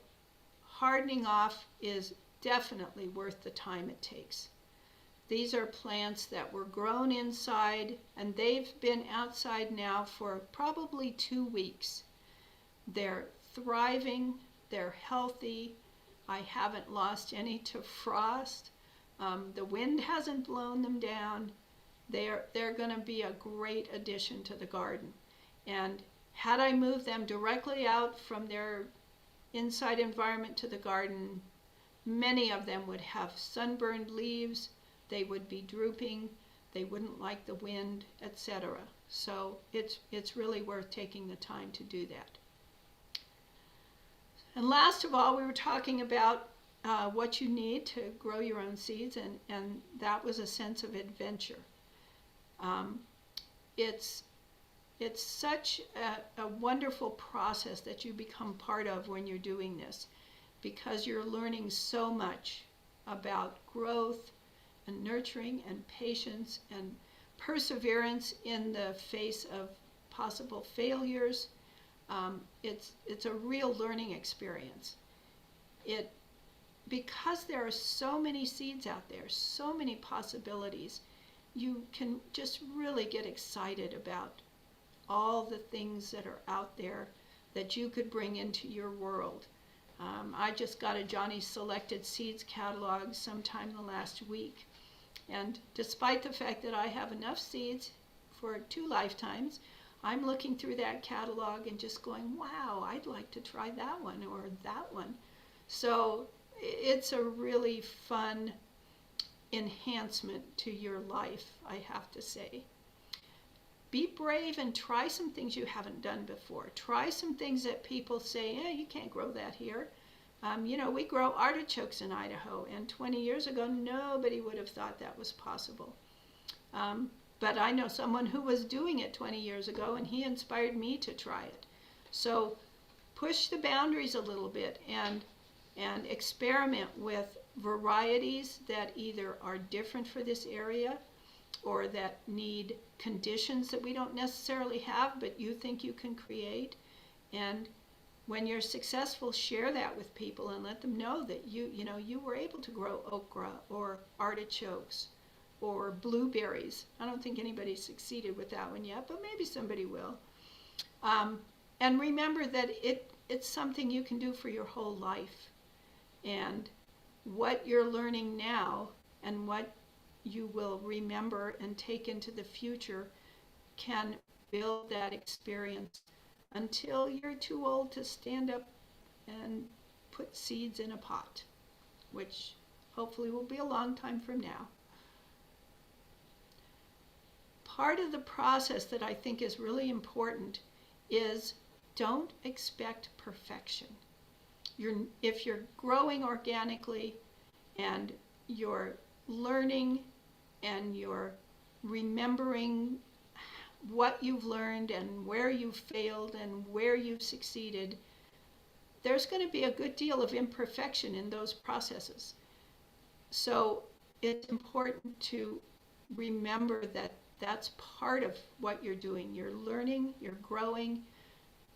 hardening off is definitely worth the time it takes. These are plants that were grown inside, and they've been outside now for probably 2 weeks. They're thriving, they're healthy. I haven't lost any to frost. The wind hasn't blown them down. They're going to be a great addition to the garden. And had I moved them directly out from their inside environment to the garden, many of them would have sunburned leaves. They would be drooping, they wouldn't like the wind, etc. So it's really worth taking the time to do that. And last of all, we were talking about what you need to grow your own seeds, and that was a sense of adventure. It's such a wonderful process that you become part of when you're doing this, because you're learning so much about growth and nurturing and patience and perseverance in the face of possible failures. It's a real learning experience. Because there are so many seeds out there, so many possibilities, you can just really get excited about all the things that are out there that you could bring into your world. I just got a Johnny's Selected Seeds catalog sometime in the last week. And despite the fact that I have enough seeds for 2 lifetimes, I'm looking through that catalog and just going, wow, I'd like to try that one or that one. So it's a really fun enhancement to your life, I have to say. Be brave and try some things you haven't done before. Try some things that people say, you can't grow that here. We grow artichokes in Idaho, and 20 years ago, nobody would have thought that was possible. But I know someone who was doing it 20 years ago, and he inspired me to try it. So push the boundaries a little bit and experiment with varieties that either are different for this area or that need conditions that we don't necessarily have, but you think you can create. And when you're successful, share that with people and let them know that you were able to grow okra or artichokes or blueberries. I don't think anybody succeeded with that one yet, but maybe somebody will. And remember that it's something you can do for your whole life. And what you're learning now and what you will remember and take into the future can build that experience until you're too old to stand up and put seeds in a pot, which hopefully will be a long time from now. Part of the process that I think is really important is don't expect perfection. If you're growing organically and you're learning and you're remembering what you've learned and where you've failed and where you've succeeded, there's going to be a good deal of imperfection in those processes. So it's important to remember that that's part of what you're doing. You're learning, you're growing,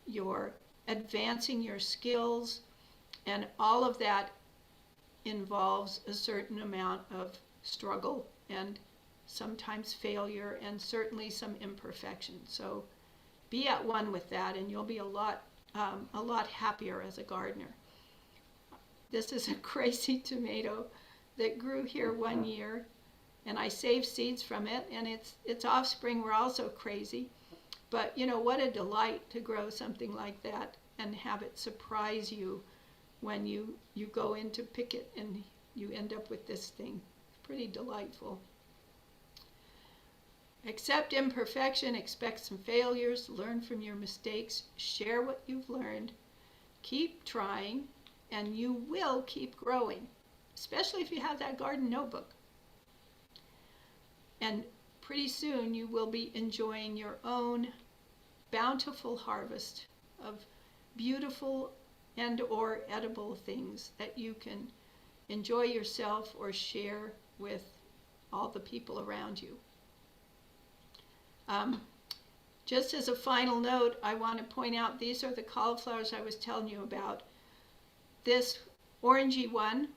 you're advancing your skills, and all of that involves a certain amount of struggle and sometimes failure and certainly some imperfection. So be at one with that and you'll be a lot happier as a gardener. This is a crazy tomato that grew here one year, and I saved seeds from it, and its offspring were also crazy. But what a delight to grow something like that and have it surprise you when you go in to pick it and you end up with this thing. It's pretty delightful. Accept imperfection, expect some failures, learn from your mistakes, share what you've learned, keep trying, and you will keep growing, especially if you have that garden notebook. And pretty soon you will be enjoying your own bountiful harvest of beautiful and or edible things that you can enjoy yourself or share with all the people around you. Just as a final note, I want to point out these are the cauliflowers I was telling you about. This orangey one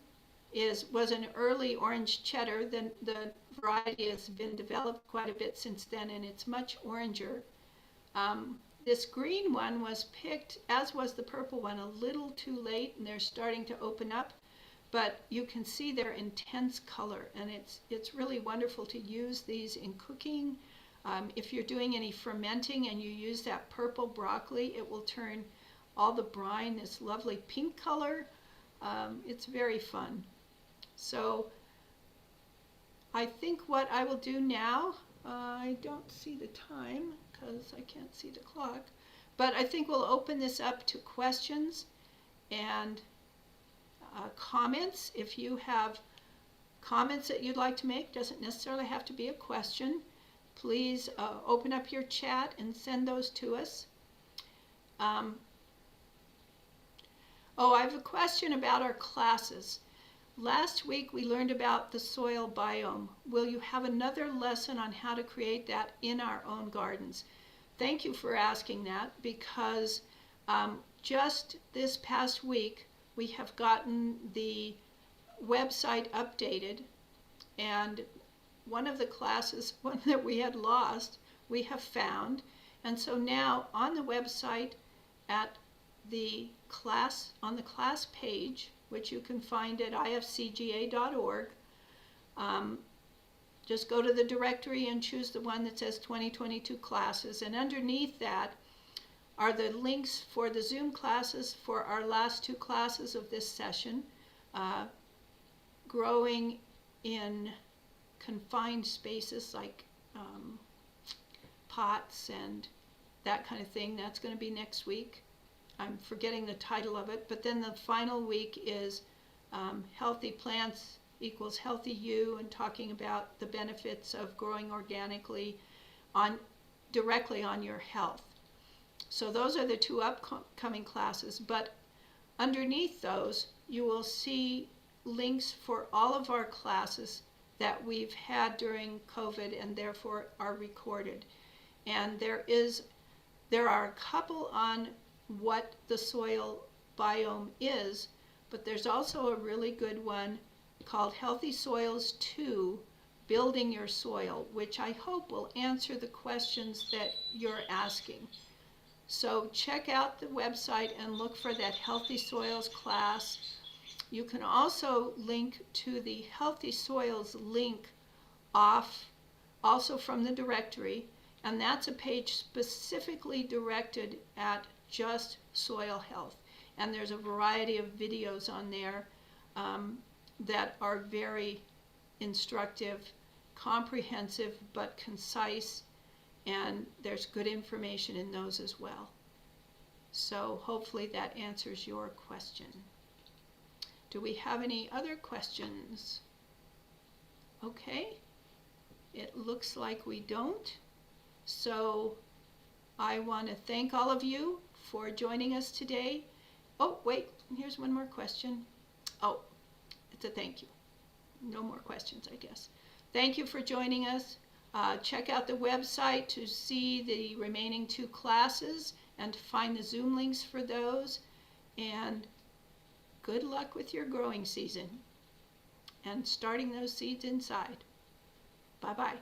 was an early orange cheddar. The variety has been developed quite a bit since then, and it's much oranger. This green one was picked, as was the purple one, a little too late, and they're starting to open up. But you can see their intense color, and it's really wonderful to use these in cooking. If you're doing any fermenting and you use that purple broccoli, it will turn all the brine this lovely pink color. It's very fun. So I think what I will do now, I don't see the time because I can't see the clock, but I think we'll open this up to questions and comments. If you have comments that you'd like to make, doesn't necessarily have to be a question. Please open up your chat and send those to us. I have a question about our classes. Last week we learned about the soil biome. Will you have another lesson on how to create that in our own gardens? Thank you for asking that, because just this past week we have gotten the website updated, and one of the classes, one that we had lost, we have found. And so now on the website at the class, on the class page, which you can find at ifcga.org, just go to the directory and choose the one that says 2022 classes. And underneath that are the links for the Zoom classes for our last 2 classes of this session, growing in confined spaces like pots and that kind of thing. That's going to be next week. I'm forgetting the title of it, but then the final week is healthy plants equals healthy you, and talking about the benefits of growing organically directly on your health. So those are the 2 upcoming classes, but underneath those you will see links for all of our classes that we've had during COVID and therefore are recorded. And there are a couple on what the soil biome is, but there's also a really good one called Healthy Soils 2, Building Your Soil, which I hope will answer the questions that you're asking. So check out the website and look for that Healthy Soils class. You can also link to the Healthy Soils link also from the directory, and that's a page specifically directed at just soil health. And there's a variety of videos on there that are very instructive, comprehensive, but concise, and there's good information in those as well. So hopefully that answers your question. Do we have any other questions? Okay, it looks like we don't. So I want to thank all of you for joining us today. Oh, wait, here's one more question. Oh, it's a thank you. No more questions, I guess. Thank you for joining us. Check out the website to see the remaining 2 classes and to find the Zoom links for those. And good luck with your growing season and starting those seeds inside. Bye-bye.